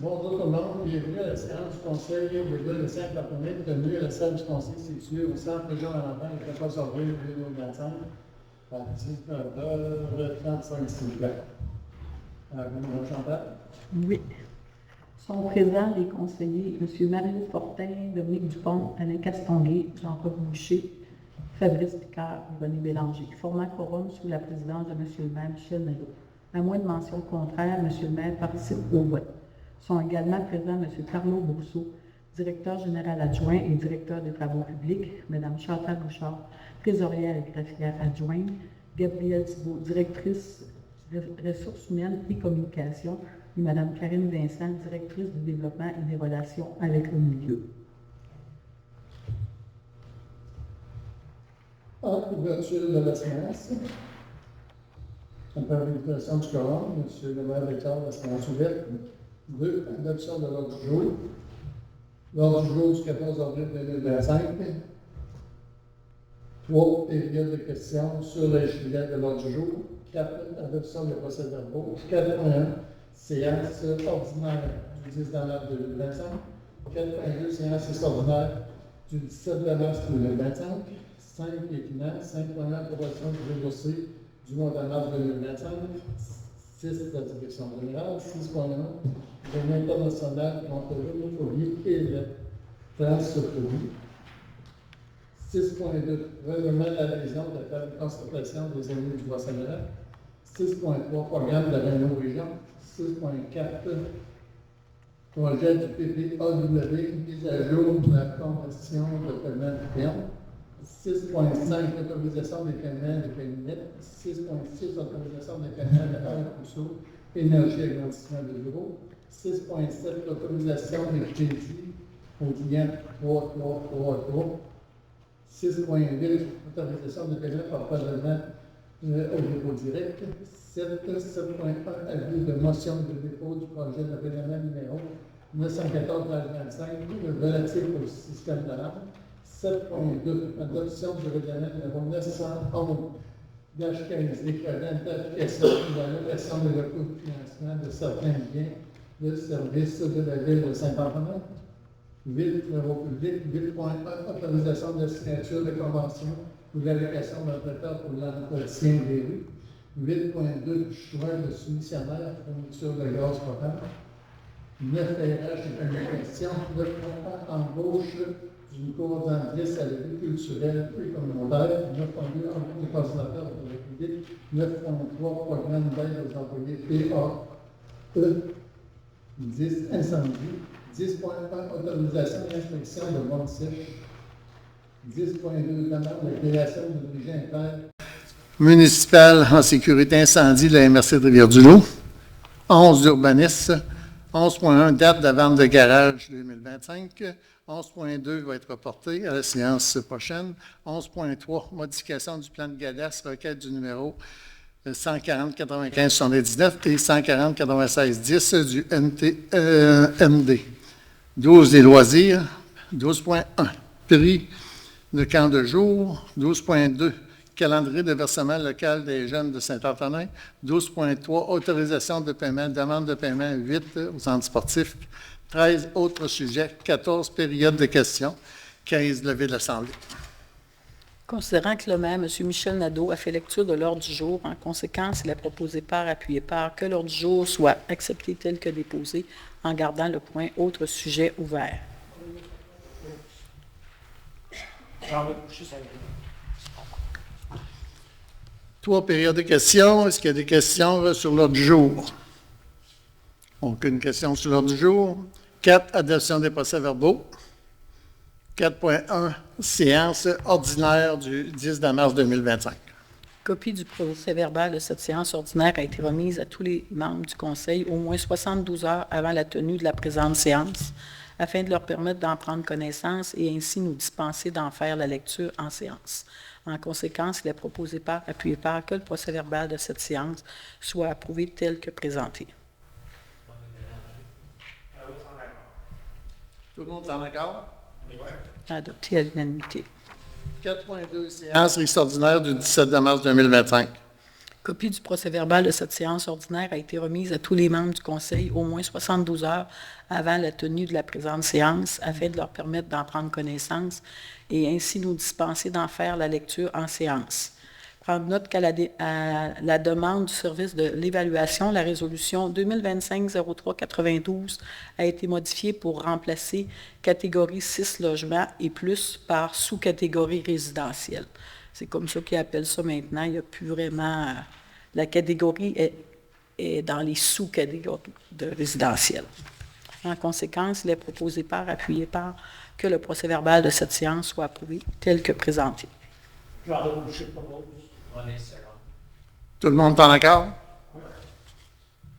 Bonjour tout le monde, bienvenue à la séance du Conseil de l'île de Saint-Barthélemy, tenue à la salle du Conseil située au centre Jean-Valentin, le 14 avril 2025, à 19h35, s'il vous plaît. Chantal? Oui. Sont présents les conseillers M. Marie Fortin, Dominique Dupont, Alain Castonguay, Jean-Paul Boucher, Fabrice Picard et René Bélanger, formant quorum sous la présidence de M. le maire Michel Nadeau. À moins de mention contraire, M. le maire participe au vote. Sont également présents M. Carlo Brousseau, directeur général adjoint et directeur des travaux publics, Mme Chantal Bouchard, trésorière et greffière adjointe, Gabrielle Thibault, directrice ressources humaines et communication, et Mme Karine Vincent, directrice du développement et des relations avec le milieu. Ouverture de la séance. Après l'invitation du quorum, M. le maire déclare la séance ouverte. 2. Adoption de l'ordre du jour. L'ordre du jour du 14 avril 2025. 3. Période de questions sur les sujets de l'ordre du jour. 4. Adoption des procès-verbaux. 4.1. Séance ordinaire du 10 mars 2025. 4.2. Séance extraordinaire du 17 mars 2025. 5. Les finances. 5.1. Approbation du dossier du mois de mars 2025. 6. La direction générale. 6.1. Journée internationale contre l'homophobie et la transphobie. 6.2. Règlement de l'adhésion de la table de concertation des élus du Bas-Saint-Laurent. 6.3. Programme de la région. 6.4. Projet du PPAW, mise à jour de la convention de paiement de clients. 6.5. Autorisation des paiements de périmètre. 6.6. Autorisation des paiements de Air Rousseau, énergie et agrandissement de bureaux. 6.7. Autorisation des crédits au client 3333. 6.8. Autorisation de paiement par parlement au dépôt direct. 7.1. Avis de motion de dépôt du projet de règlement numéro 914-25 relatif au système d'alarme. 7.2. Adoption du règlement numéro 911-15 déclarant l'application de l'allocation de recours de financement de certains biens de service de la ville de Saint-Barthélemy. 8. Travaux publics. 8.1. Autorisation de signature de convention pour l'allocation d'un prêteur pour l'entretien des rues. 8.2. Choix de soumissionnaire, fourniture de gaz potable. 9. RH et communication. 9.1. Embauche d'une coordonnatrice à la vie culturelle et communautaire. 9.2. Embauche des coordinateurs pour le public. 9.3. Programme d'aide aux employés PAE. 10. Incendie. 10.1. Autorisation d'inspection de bonnes sèches. 10.2. Demande de création de régie interne municipale en sécurité incendie de la MRC de Rivière-du-Loup. 11. Urbanisme. 11.1. Date de vente de garage 2025. 11.2 va être reporté à la séance prochaine. 11.3. Modification du plan de cadastre, requête du numéro 140-95-79 et 140-96-10 du MD. 12. Les loisirs. 12.1. Prix de camp de jour. 12.2. Calendrier de versement local des jeunes de Saint-Antonin. 12.3. Autorisation de paiement, demande de paiement 8 aux centres sportifs. 13. Autres sujets. 14. Période de questions. 15. Levée de l'Assemblée. Considérant que le maire, M. Michel Nadeau, a fait lecture de l'ordre du jour, en conséquence, il a proposé par appuyé par que l'ordre du jour soit accepté tel que déposé en gardant le point « Autres sujets » ouvert. Trois périodes de questions. Est-ce qu'il y a des questions sur l'ordre du jour? Aucune question sur l'ordre du jour. 4. Adoption des procès-verbaux. 4.1. Séance ordinaire du 10 mars 2025. Copie du procès-verbal de cette séance ordinaire a été remise à tous les membres du Conseil au moins 72 heures avant la tenue de la présente séance, afin de leur permettre d'en prendre connaissance et ainsi nous dispenser d'en faire la lecture en séance. En conséquence, il est proposé par appuyé par que le procès-verbal de cette séance soit approuvé tel que présenté. Tout le monde est en accord? Oui. Adopté à l'unanimité. 4.2. Séance extraordinaire du 17 mars 2025. Copie du procès-verbal de cette séance ordinaire a été remise à tous les membres du Conseil au moins 72 heures avant la tenue de la présente séance afin de leur permettre d'en prendre connaissance et ainsi nous dispenser d'en faire la lecture en séance. Prendre note qu'à la demande du service de l'évaluation, la résolution 2025-03-92 a été modifiée pour remplacer catégorie 6 logements et plus par sous-catégorie résidentielle. C'est comme ça qu'ils appellent ça maintenant. Il n'y a plus vraiment... la catégorie est dans les sous-catégories de résidentiel. En conséquence, il est proposé par, appuyé par, que le procès-verbal de cette séance soit approuvé tel que présenté. Tout le monde est en accord?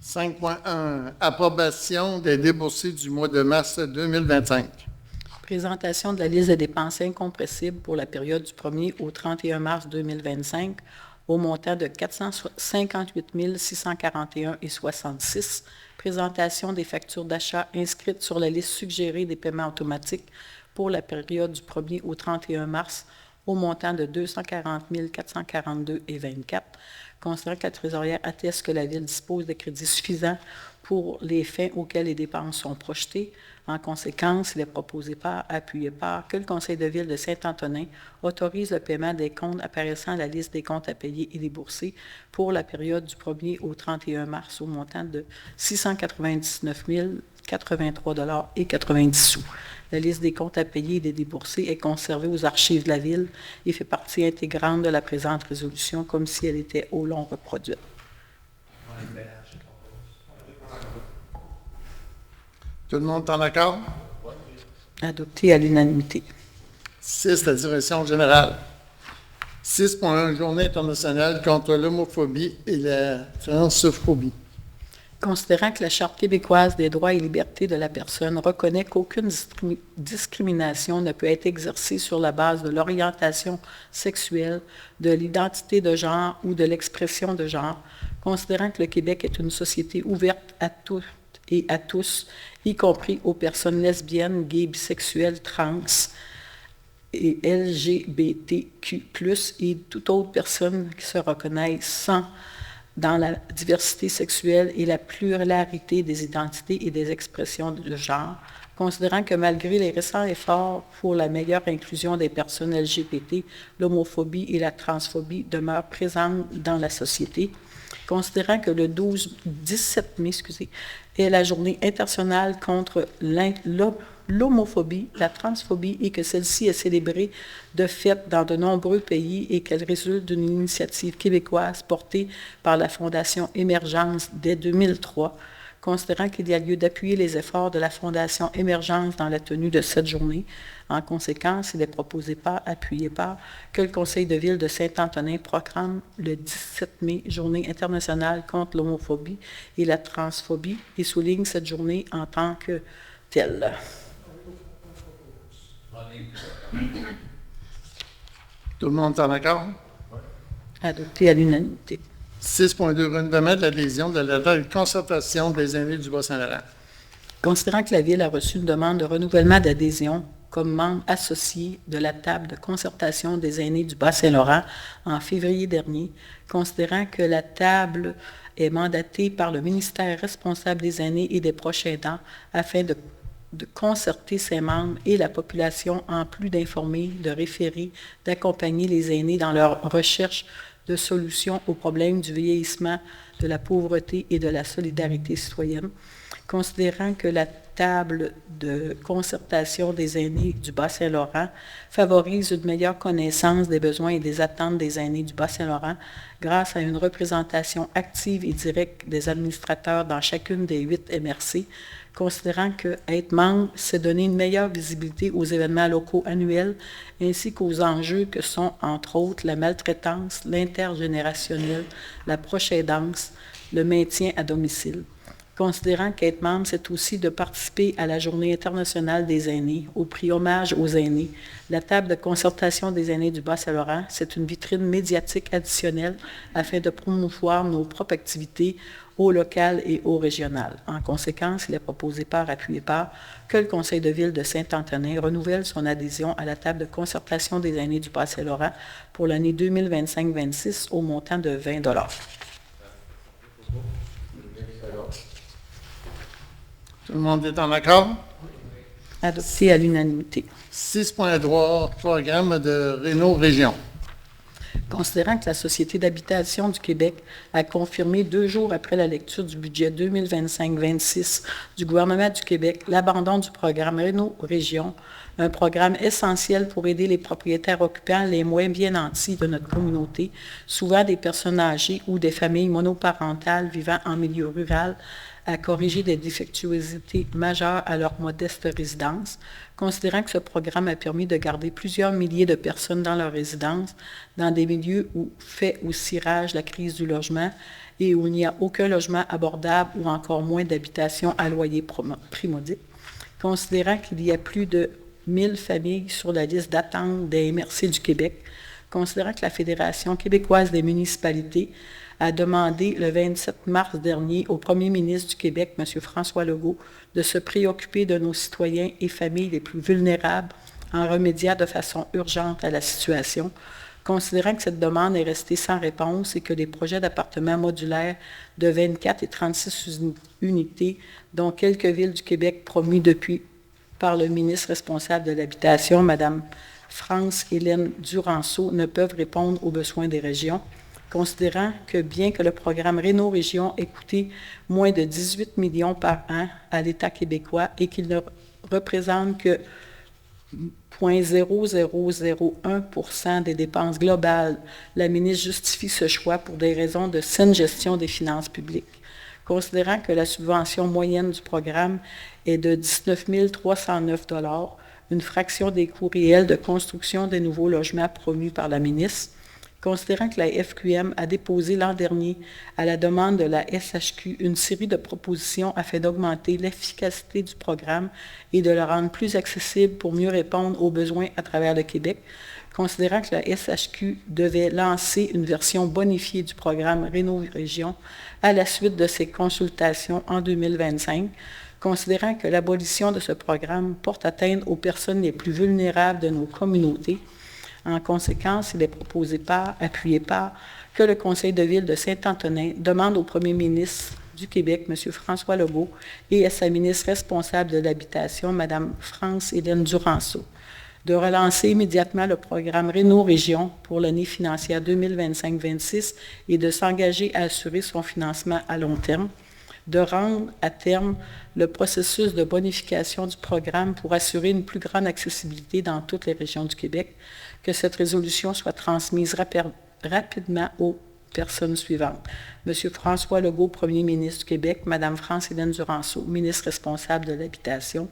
5.1. Approbation des déboursés du mois de mars 2025. Présentation de la liste des dépenses incompressibles pour la période du 1er au 31 mars 2025 au montant de 458 641,66. Présentation des factures d'achat inscrites sur la liste suggérée des paiements automatiques pour la période du 1er au 31 mars au montant de 240 442,24. Considérant que la trésorière atteste que la Ville dispose de crédits suffisants pour les fins auxquels les dépenses sont projetées. En conséquence, il est proposé par, appuyé par, que le Conseil de Ville de Saint-Antonin autorise le paiement des comptes apparaissant à la liste des comptes à payer et déboursés pour la période du 1er au 31 mars au montant de 699 083,90 $. La liste des comptes à payer et des déboursés est conservée aux archives de la Ville et fait partie intégrante de la présente résolution comme si elle était au long reproduite. Tout le monde est en accord? Adopté à l'unanimité. 6. La direction générale. 6.1. Journée internationale contre l'homophobie et la transphobie. Considérant que la Charte québécoise des droits et libertés de la personne reconnaît qu'aucune discrimination ne peut être exercée sur la base de l'orientation sexuelle, de l'identité de genre ou de l'expression de genre, considérant que le Québec est une société ouverte à toutes et à tous, y compris aux personnes lesbiennes, gays, bisexuelles, trans et LGBTQ+, et toute autre personne qui se reconnaissent dans la diversité sexuelle et la pluralité des identités et des expressions de genre, considérant que malgré les récents efforts pour la meilleure inclusion des personnes LGBT, l'homophobie et la transphobie demeurent présentes dans la société, considérant que le 17 mai, est la journée internationale contre l'homophobie, la transphobie et que celle-ci est célébrée de fait dans de nombreux pays et qu'elle résulte d'une initiative québécoise portée par la Fondation Émergence dès 2003, considérant qu'il y a lieu d'appuyer les efforts de la Fondation Émergence dans la tenue de cette journée. En conséquence, il est proposé par, appuyé par, que le Conseil de Ville de Saint-Antonin proclame le 17 mai Journée internationale contre l'homophobie et la transphobie et souligne cette journée en tant que telle. Tout le monde est en accord? Adopté à l'unanimité. 6.2. Renouvellement de l'adhésion de la lettre de concertation des aînés du Bas-Saint-Laurent. Considérant que la Ville a reçu une demande de renouvellement d'adhésion comme membre associé de la table de concertation des aînés du Bas-Saint-Laurent en février dernier, considérant que la table est mandatée par le ministère responsable des aînés et des proches aidants afin de concerter ses membres et la population en plus d'informer, de référer, d'accompagner les aînés dans leur recherche de solutions aux problèmes du vieillissement, de la pauvreté et de la solidarité citoyenne, considérant que la table de concertation des aînés du Bas-Saint-Laurent favorise une meilleure connaissance des besoins et des attentes des aînés du Bas-Saint-Laurent grâce à une représentation active et directe des administrateurs dans chacune des 8 MRC, considérant qu'être membre, c'est donner une meilleure visibilité aux événements locaux annuels ainsi qu'aux enjeux que sont, entre autres, la maltraitance, l'intergénérationnel, la proche aidance, le maintien à domicile. Considérant qu'être membre, c'est aussi de participer à la Journée internationale des aînés, au prix hommage aux aînés. La table de concertation des aînés du Bas-Saint-Laurent, c'est une vitrine médiatique additionnelle afin de promouvoir nos propres activités au local et au régional. En conséquence, il est proposé par, appuyé par, que le Conseil de ville de Saint-Antonin renouvelle son adhésion à la table de concertation des aînés du Bas-Saint-Laurent pour l'année 2025-26 au montant de 20 $. Tout le monde est en accord? Adopté à l'unanimité. 6.3, programme de Réno Région. Considérant que la Société d'habitation du Québec a confirmé 2 jours après la lecture du budget 2025-26 du gouvernement du Québec l'abandon du programme Réno Région, un programme essentiel pour aider les propriétaires occupants les moins bien nantis de notre communauté, souvent des personnes âgées ou des familles monoparentales vivant en milieu rural, à corriger des défectuosités majeures à leur modeste résidence, considérant que ce programme a permis de garder plusieurs milliers de personnes dans leur résidence, dans des milieux où fait aussi rage la crise du logement et où il n'y a aucun logement abordable ou encore moins d'habitations à loyer primordial, considérant qu'il y a plus de 1000 familles sur la liste d'attente des MRC du Québec, considérant que la Fédération québécoise des municipalités a demandé le 27 mars dernier au premier ministre du Québec, M. François Legault, de se préoccuper de nos citoyens et familles les plus vulnérables en remédiant de façon urgente à la situation, considérant que cette demande est restée sans réponse et que les projets d'appartements modulaires de 24 et 36 unités, dont quelques villes du Québec promus depuis par le ministre responsable de l'Habitation, Mme France-Hélène Duranceau, ne peuvent répondre aux besoins des régions, considérant que bien que le programme Réno Région ait coûté moins de 18 millions par an à l'État québécois et qu'il ne représente que 0,0001 des dépenses globales, la ministre justifie ce choix pour des raisons de saine gestion des finances publiques. Considérant que la subvention moyenne du programme est de 19 309 $, une fraction des coûts réels de construction des nouveaux logements promus par la ministre, considérant que la FQM a déposé l'an dernier, à la demande de la SHQ, une série de propositions afin d'augmenter l'efficacité du programme et de le rendre plus accessible pour mieux répondre aux besoins à travers le Québec, considérant que la SHQ devait lancer une version bonifiée du programme Réno Région à la suite de ses consultations en 2025, considérant que l'abolition de ce programme porte atteinte aux personnes les plus vulnérables de nos communautés. En conséquence, il est proposé par, appuyé par, que le Conseil de ville de Saint-Antonin demande au premier ministre du Québec, M. François Legault, et à sa ministre responsable de l'Habitation, Mme France-Hélène Duranceau, de relancer immédiatement le programme Réno Région pour l'année financière 2025-26 et de s'engager à assurer son financement à long terme, de rendre à terme le processus de bonification du programme pour assurer une plus grande accessibilité dans toutes les régions du Québec, que cette résolution soit transmise rapidement aux personnes suivantes. M. François Legault, premier ministre du Québec, Mme France-Hélène Duranceau, ministre responsable de l'Habitation,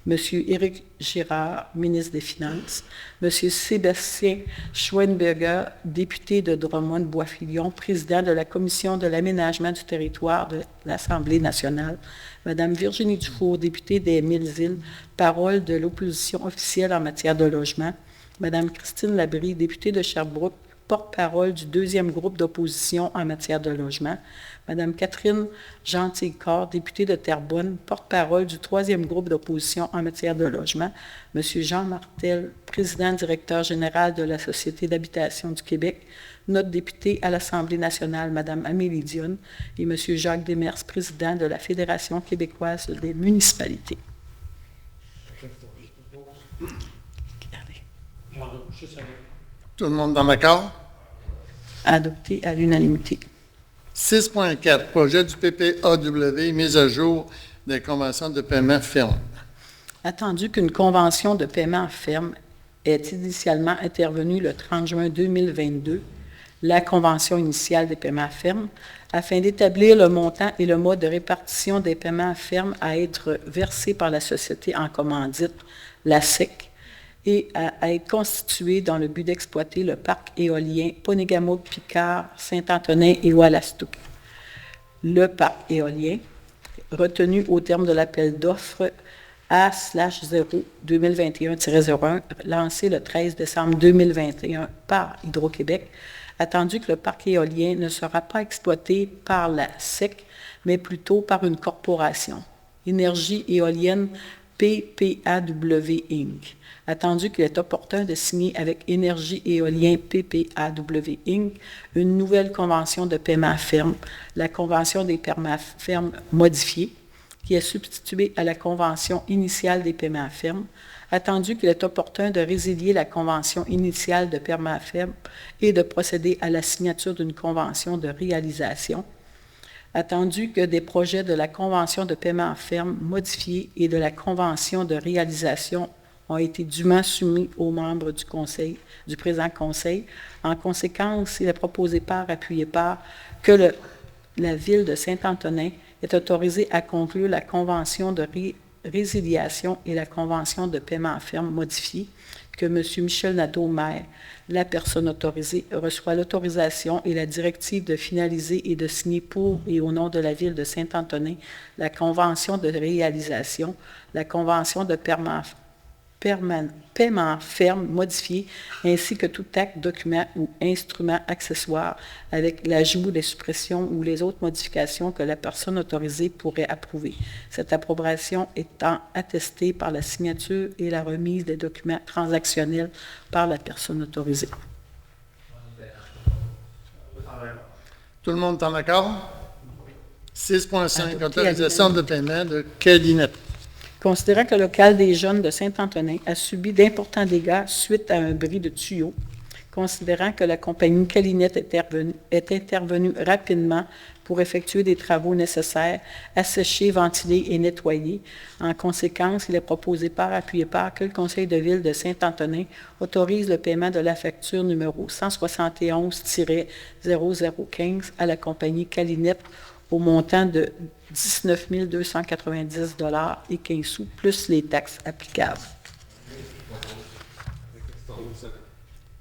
M. Éric Girard, ministre des Finances, M. Sébastien Schweinberger, député de Drummond-Boisfilion, président de la Commission de l'aménagement du territoire de l'Assemblée nationale, Mme Virginie Dufour, députée des Mille-Îles, parole de l'opposition officielle en matière de logement, Mme Christine Labrie, députée de Sherbrooke, porte-parole du deuxième groupe d'opposition en matière de logement, Mme Catherine Gentil-Corps, députée de Terrebonne, porte-parole du troisième groupe d'opposition en matière de logement, M. Jean Martel, président directeur général de la Société d'habitation du Québec, notre député à l'Assemblée nationale, Mme Amélie Dionne, et M. Jacques Demers, président de la Fédération québécoise des municipalités. Tout le monde en accord? Adopté à l'unanimité. 6.4, projet du PPAW, mise à jour des conventions de paiement ferme. Attendu qu'une convention de paiement ferme est initialement intervenue le 30 juin 2022, la convention initiale des paiements fermes, afin d'établir le montant et le mode de répartition des paiements fermes à être versés par la société en commandite, la SEC, et à être constitué dans le but d'exploiter le parc éolien Ponegamo-Picard, Saint-Antonin et Walastouk. Le parc éolien, retenu au terme de l'appel d'offres A/0 2021-01, lancé le 13 décembre 2021 par Hydro-Québec, attendu que le parc éolien ne sera pas exploité par la SEC, mais plutôt par une corporation, Énergie éolienne PPAW Inc. Attendu qu'il est opportun de signer avec Énergie éolien PPAW Inc. une nouvelle convention de paiement ferme, la convention des paiements fermes modifiée, qui est substituée à la convention initiale des paiements fermes, attendu qu'il est opportun de résilier la convention initiale de paiement ferme et de procéder à la signature d'une convention de réalisation, attendu que des projets de la convention de paiement ferme modifiée et de la convention de réalisation ont été dûment soumis aux membres du présent Conseil. En conséquence, il est proposé par, appuyé par, que la Ville de Saint-Antonin est autorisée à conclure la convention de résiliation et la convention de paiement ferme modifiée, que M. Michel Nadeau, maire, la personne autorisée, reçoit l'autorisation et la directive de finaliser et de signer pour et au nom de la Ville de Saint-Antonin la convention de réalisation, la convention de paiement ferme modifié, ainsi que tout acte, document ou instrument accessoire avec l'ajout des suppressions ou les autres modifications que la personne autorisée pourrait approuver. Cette approbation étant attestée par la signature et la remise des documents transactionnels par la personne autorisée. Tout le monde est en accord? 6.5, Adopté autorisation de paiement de Calinette. Considérant que le local des jeunes de Saint-Antonin a subi d'importants dégâts suite à un bris de tuyau, considérant que la compagnie Calinette est intervenue rapidement pour effectuer des travaux nécessaires, assécher, ventiler et nettoyer. En conséquence, il est proposé par, appuyé par, que le Conseil de ville de Saint-Antonin autorise le paiement de la facture numéro 171-0015 à la compagnie Calinette au montant de 19 290 $ et 15 sous, plus les taxes applicables.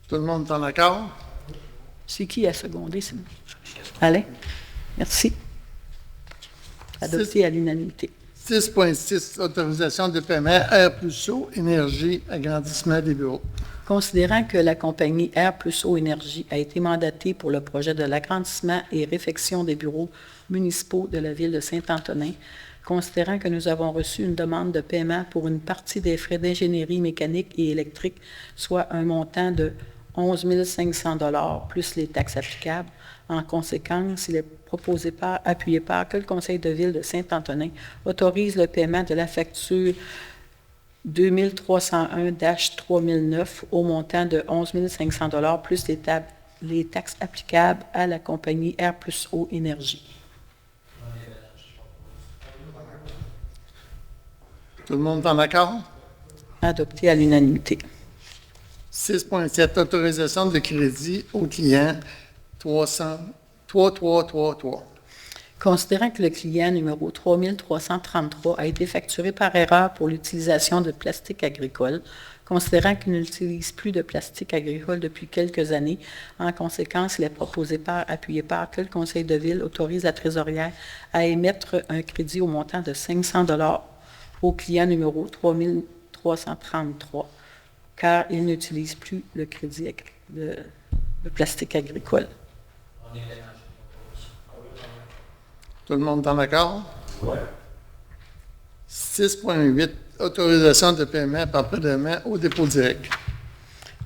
Tout le monde est en accord? C'est qui a secondé? Alain? Merci. Adopté à l'unanimité. 6.6, autorisation de paiement Air plus eau, énergie, agrandissement des bureaux. Considérant que la compagnie Air plus eau énergie a été mandatée pour le projet de l'agrandissement et réfection des bureaux municipaux de la ville de Saint-Antonin, considérant que nous avons reçu une demande de paiement pour une partie des frais d'ingénierie mécanique et électrique, soit un montant de 11 500 $ plus les taxes applicables. En conséquence, il est proposé par, appuyé par, que le Conseil de ville de Saint-Antonin autorise le paiement de la facture 2301-3009 au montant de 11 500 $ plus les taxes applicables à la compagnie Air plus eau énergie. Tout le monde est en accord? Adopté à l'unanimité. 6.7, autorisation de crédit au client 3333. Considérant que le client numéro 3333 a été facturé par erreur pour l'utilisation de plastique agricole, considérant qu'il n'utilise plus de plastique agricole depuis quelques années, en conséquence, il est proposé par, appuyé par, que le Conseil de ville autorise la trésorière à émettre un crédit au montant de 500 $ au client numéro 3333, car il n'utilise plus le crédit de plastique agricole. Tout le monde est en accord? Oui. 6.8, autorisation de paiement par prélèvement au dépôt direct.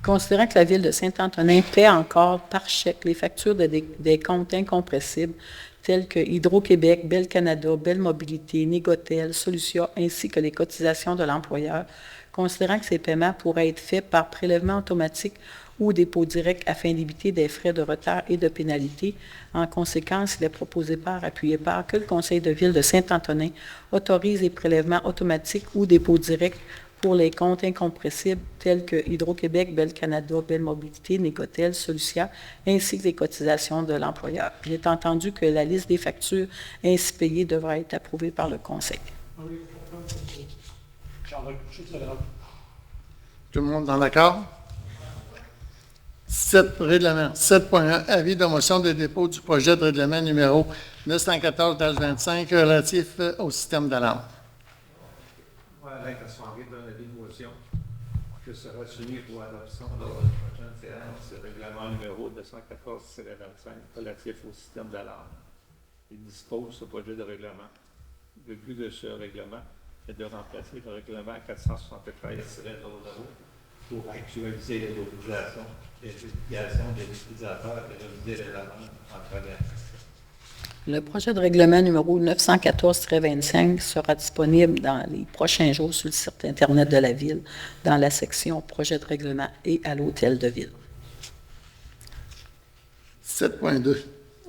Considérant que la Ville de Saint-Antonin paie encore par chèque les factures des comptes incompressibles tels que Hydro-Québec, Bell Canada, Bell Mobilité, Négotel, Solutia, ainsi que les cotisations de l'employeur, considérant que ces paiements pourraient être faits par prélèvement automatique ou dépôt direct afin d'éviter des frais de retard et de pénalités. En conséquence, il est proposé par, appuyé par, que le Conseil de ville de Saint-Antonin autorise les prélèvements automatiques ou dépôt direct pour les comptes incompressibles tels que Hydro-Québec, Bell Canada, Bell Mobilité, Négotel, Solutia, ainsi que les cotisations de l'employeur. Il est entendu que la liste des factures ainsi payées devra être approuvée par le Conseil. Tout le monde est en accord? 7, règlement. 7.1, avis de motion de dépôt du projet de règlement numéro 914-25 relatif au système d'alarme. que sera soumis pour adoption lors de la prochaine séance le règlement numéro 214-25 relatif au système d'alarme. Il dispose ce projet de règlement. Le but de ce règlement est de remplacer le règlement 473-00 pour actualiser les autorisations et les obligations des utilisateurs et réviser les demandes en travaillant. Le projet de règlement numéro 914-25 sera disponible dans les prochains jours sur le site Internet de la Ville, dans la section Projet de règlement et à l'Hôtel de Ville. 7.2.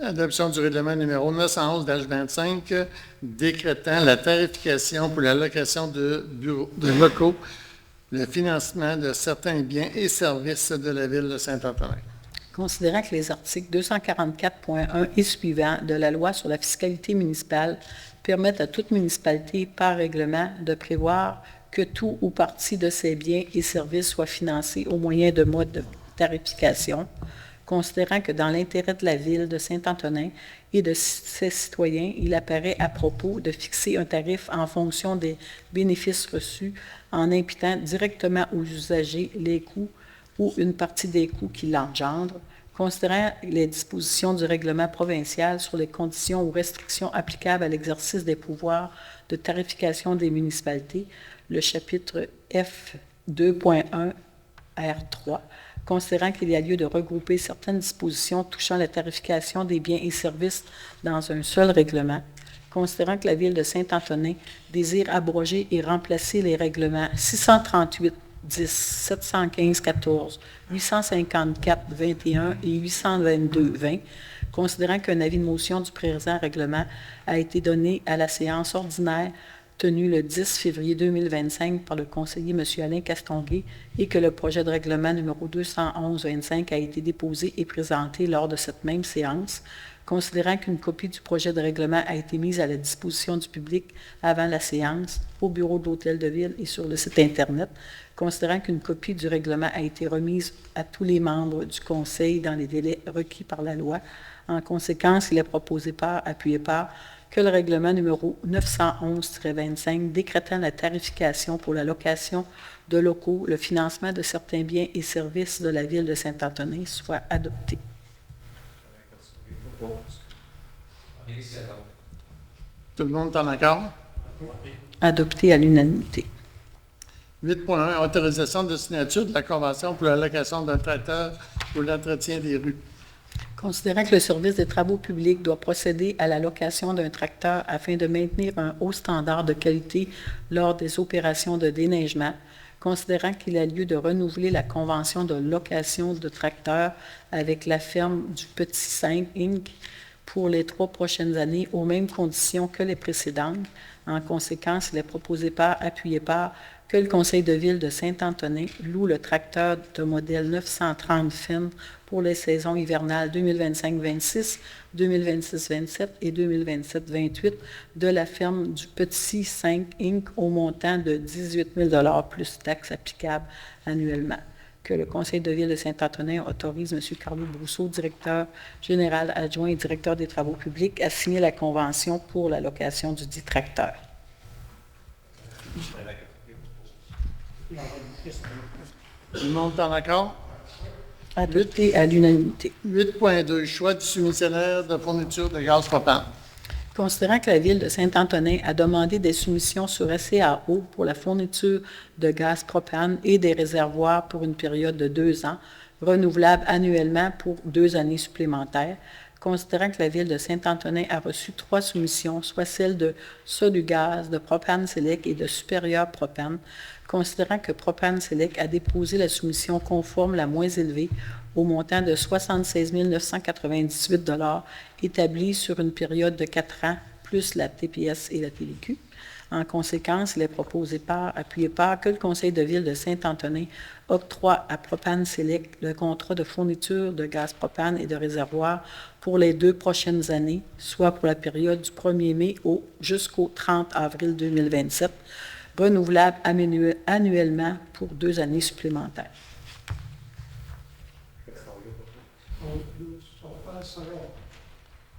Adoption du règlement numéro 911-25 décrétant la tarification pour la location de locaux, le financement de certains biens et services de la Ville de Saint-Antonin. Considérant que les articles 244.1 et suivants de la Loi sur la fiscalité municipale permettent à toute municipalité par règlement de prévoir que tout ou partie de ses biens et services soit financé au moyen de modes de tarification, considérant que dans l'intérêt de la Ville de Saint-Antonin et de ses citoyens, il apparaît à propos de fixer un tarif en fonction des bénéfices reçus en imputant directement aux usagers les coûts ou une partie des coûts qui l'engendrent, considérant les dispositions du règlement provincial sur les conditions ou restrictions applicables à l'exercice des pouvoirs de tarification des municipalités, le chapitre F 2.1 R3, considérant qu'il y a lieu de regrouper certaines dispositions touchant la tarification des biens et services dans un seul règlement, considérant que la Ville de Saint-Antonin désire abroger et remplacer les règlements 638 10, 715, 14, 854, 21 et 822, 20, considérant qu'un avis de motion du présent règlement a été donné à la séance ordinaire tenue le 10 février 2025 par le conseiller M. Alain Castonguay et que le projet de règlement numéro 211-25 a été déposé et présenté lors de cette même séance, considérant qu'une copie du projet de règlement a été mise à la disposition du public avant la séance, au bureau de l'Hôtel de Ville et sur le site Internet, considérant qu'une copie du règlement a été remise à tous les membres du Conseil dans les délais requis par la loi. En conséquence, il est proposé par, appuyé par, que le règlement numéro 911-25 décrétant la tarification pour la location de locaux, le financement de certains biens et services de la Ville de Saint-Antonin soit adopté. Tout le monde est en accord? Adopté à l'unanimité. 8.1. Autorisation de signature de la convention pour la location d'un tracteur pour l'entretien des rues. Considérant que le service des travaux publics doit procéder à la location d'un tracteur afin de maintenir un haut standard de qualité lors des opérations de déneigement, considérant qu'il a lieu de renouveler la convention de location de tracteurs avec la ferme du Petit 5 Inc. pour les 3 prochaines années aux mêmes conditions que les précédentes. En conséquence, il est proposé par, appuyé par, que le Conseil de ville de Saint-Antonin loue le tracteur de modèle 930 Finn pour les saisons hivernales 2025-26, 2026-27 et 2027-28 de la ferme du Petit 5 Inc. au montant de 18 000 plus taxes applicables annuellement. Que le Conseil de ville de Saint-Antonin autorise M. Carlo Brousseau, directeur général adjoint et directeur des travaux publics, à signer la convention pour la location du dit tracteur. Tout le monde est en accord? Adopté à l'unanimité. 8.2. Choix du soumissionnaire de fourniture de gaz propane. Considérant que la Ville de Saint-Antonin a demandé des soumissions sur SCAO pour la fourniture de gaz propane et des réservoirs pour une période de 2 ans, renouvelable annuellement pour 2 années supplémentaires, considérant que la Ville de Saint-Antonin a reçu 3 soumissions, soit celles de Sodugaz, de Propane Select et de Supérieur Propane, considérant que Propane Select a déposé la soumission conforme la moins élevée au montant de 76 998 établie sur une période de 4 ans, plus la TPS et la TVQ. En conséquence, il est proposé par, appuyé par, que le Conseil de ville de Saint-Antonin octroie à Propane Select le contrat de fourniture de gaz propane et de réservoirs pour les 2 prochaines années, soit pour la période du 1er mai jusqu'au 30 avril 2027, renouvelable annuellement pour 2 années supplémentaires.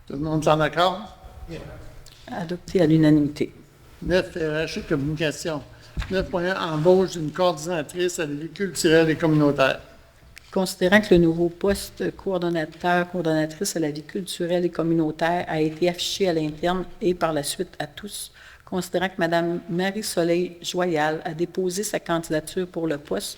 Tout le monde est en accord? Adopté à l'unanimité. 9, RH et communication. 9.1, embauche d'une coordinatrice à la vie culturelle et communautaire. Considérant que le nouveau poste coordonnatrice à la vie culturelle et communautaire a été affiché à l'interne et par la suite à tous, considérant que Mme Marie-Soleil Joyal a déposé sa candidature pour le poste,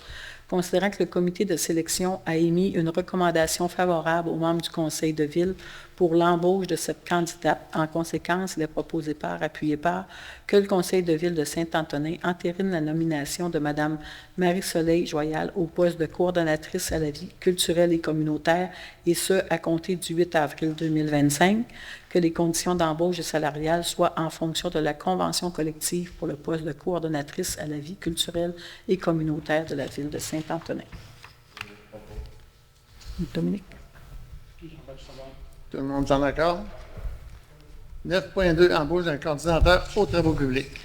considérant que le comité de sélection a émis une recommandation favorable aux membres du conseil de ville pour l'embauche de cette candidate. En conséquence, il est proposé par, appuyé par, que le conseil de ville de Saint-Antonin entérine la nomination de Mme Marie-Soleil Joyal au poste de coordonnatrice à la vie culturelle et communautaire, et ce, à compter du 8 avril 2025, que les conditions d'embauche et salariales soient en fonction de la convention collective pour le poste de coordonnatrice à la vie culturelle et communautaire de la ville de Saint-Antonin. Dominique? Tout le monde est en accord? 9.2, embauche d'un coordinateur aux travaux publics.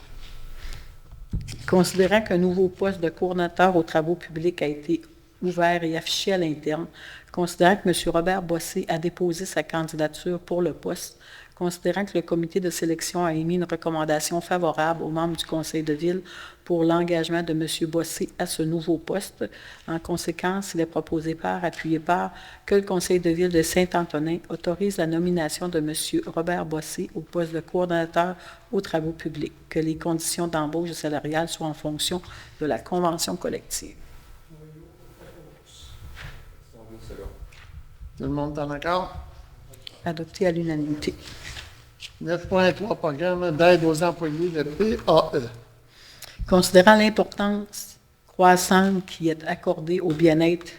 Considérant qu'un nouveau poste de coordonnateur aux travaux publics a été ouvert et affiché à l'interne, considérant que M. Robert Bossé a déposé sa candidature pour le poste, considérant que le comité de sélection a émis une recommandation favorable aux membres du conseil de ville pour l'engagement de M. Bossé à ce nouveau poste. En conséquence, il est proposé par, appuyé par, que le conseil de ville de Saint-Antonin autorise la nomination de M. Robert Bossé au poste de coordonnateur aux travaux publics, que les conditions d'embauche salariale soient en fonction de la convention collective. Tout le monde est en accord? Adopté à l'unanimité. 9.3, programme d'aide aux employés, le PAE. Considérant l'importance croissante qui est accordée au bien-être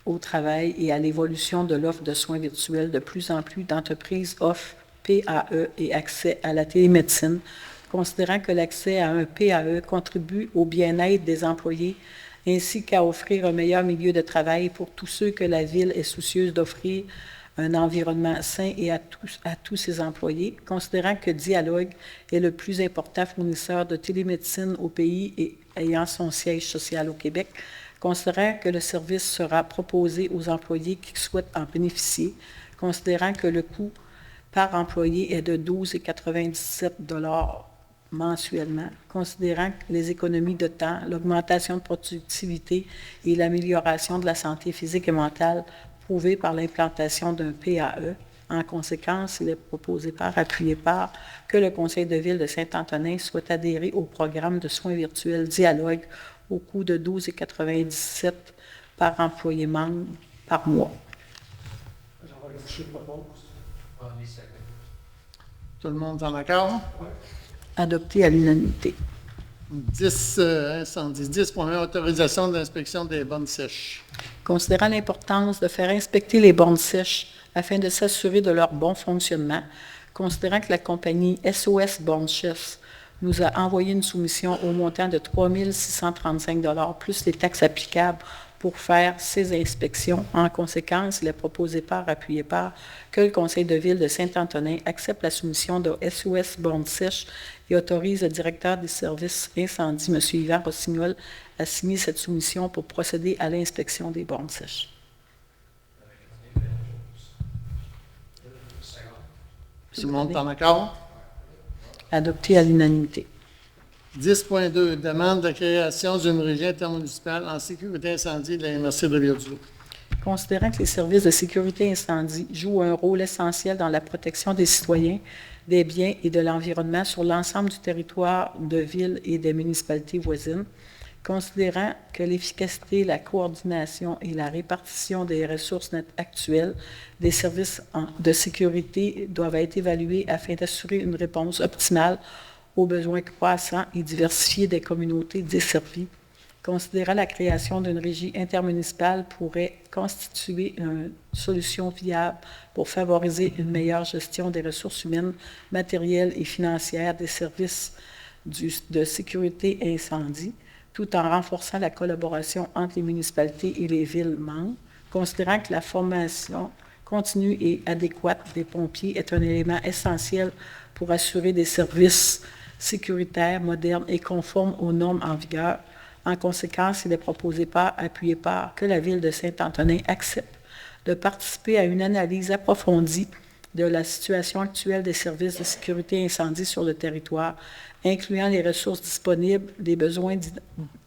au travail et à l'évolution de l'offre de soins virtuels, de plus en plus d'entreprises offrent PAE et accès à la télémédecine, considérant que l'accès à un PAE contribue au bien-être des employés ainsi qu'à offrir un meilleur milieu de travail pour tous ceux que la Ville est soucieuse d'offrir un environnement sain et à tous ses employés, considérant que Dialogue est le plus important fournisseur de télémédecine au pays et ayant son siège social au Québec, considérant que le service sera proposé aux employés qui souhaitent en bénéficier, considérant que le coût par employé est de 12,97 $ mensuellement, considérant les économies de temps, l'augmentation de productivité et l'amélioration de la santé physique et mentale prouvée par l'implantation d'un PAE. En conséquence, il est proposé par, appuyé par, que le conseil de ville de Saint-Antonin soit adhéré au programme de soins virtuels Dialogue au coût de 12,97 $ par employé membre par mois. Tout le monde est en accord? Adopté à l'unanimité. 10, incendie. 10.1, autorisation d'inspection des bornes sèches. Considérant l'importance de faire inspecter les bornes sèches afin de s'assurer de leur bon fonctionnement, considérant que la compagnie SOS Bornes Sèches nous a envoyé une soumission au montant de 3 635 $ plus les taxes applicables pour faire ces inspections. En conséquence, il est proposé par, appuyé par, que le conseil de ville de Saint-Antonin accepte la soumission de SOS Bornes Sèches et autorise le directeur des services incendie, M. Yvan Rossignol, à signer cette soumission pour procéder à l'inspection des bornes sèches. Tout le monde est en accord? Adopté à l'unanimité. 10.2, demande de création d'une régie intermunicipale en sécurité incendie de la MRC de Rivière-du-Loup. Considérant que les services de sécurité incendie jouent un rôle essentiel dans la protection des citoyens, des biens et de l'environnement sur l'ensemble du territoire de ville et des municipalités voisines, considérant que l'efficacité, la coordination et la répartition des ressources nettes actuelles des services de sécurité doivent être évaluées afin d'assurer une réponse optimale aux besoins croissants et diversifiés des communautés desservies, considérant la création d'une régie intermunicipale pourrait constituer une solution viable pour favoriser une meilleure gestion des ressources humaines, matérielles et financières des services de sécurité incendie, tout en renforçant la collaboration entre les municipalités et les villes membres, considérant que la formation continue et adéquate des pompiers est un élément essentiel pour assurer des services sécuritaires, modernes et conformes aux normes en vigueur. En conséquence, il est proposé par, appuyé par, que la Ville de Saint-Antonin accepte de participer à une analyse approfondie de la situation actuelle des services de sécurité incendie sur le territoire, incluant les ressources disponibles, les besoins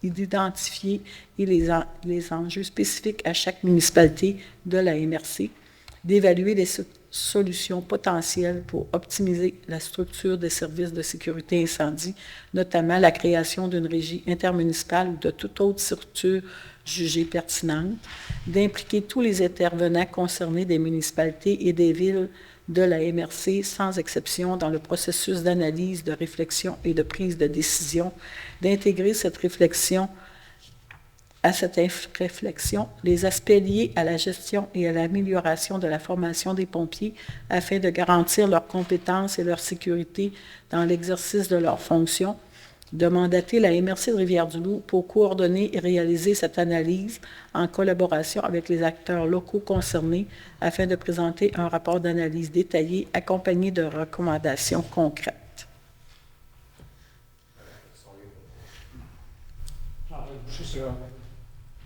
d'identifier et les enjeux spécifiques à chaque municipalité de la MRC, d'évaluer les solutions potentielles pour optimiser la structure des services de sécurité incendie, notamment la création d'une régie intermunicipale ou de toute autre structure jugée pertinente, d'impliquer tous les intervenants concernés des municipalités et des villes de la MRC, sans exception, dans le processus d'analyse, de réflexion et de prise de décision, d'intégrer cette réflexion les aspects liés à la gestion et à l'amélioration de la formation des pompiers afin de garantir leurs compétences et leur sécurité dans l'exercice de leurs fonctions, de mandater la MRC de Rivière-du-Loup pour coordonner et réaliser cette analyse en collaboration avec les acteurs locaux concernés afin de présenter un rapport d'analyse détaillé accompagné de recommandations concrètes.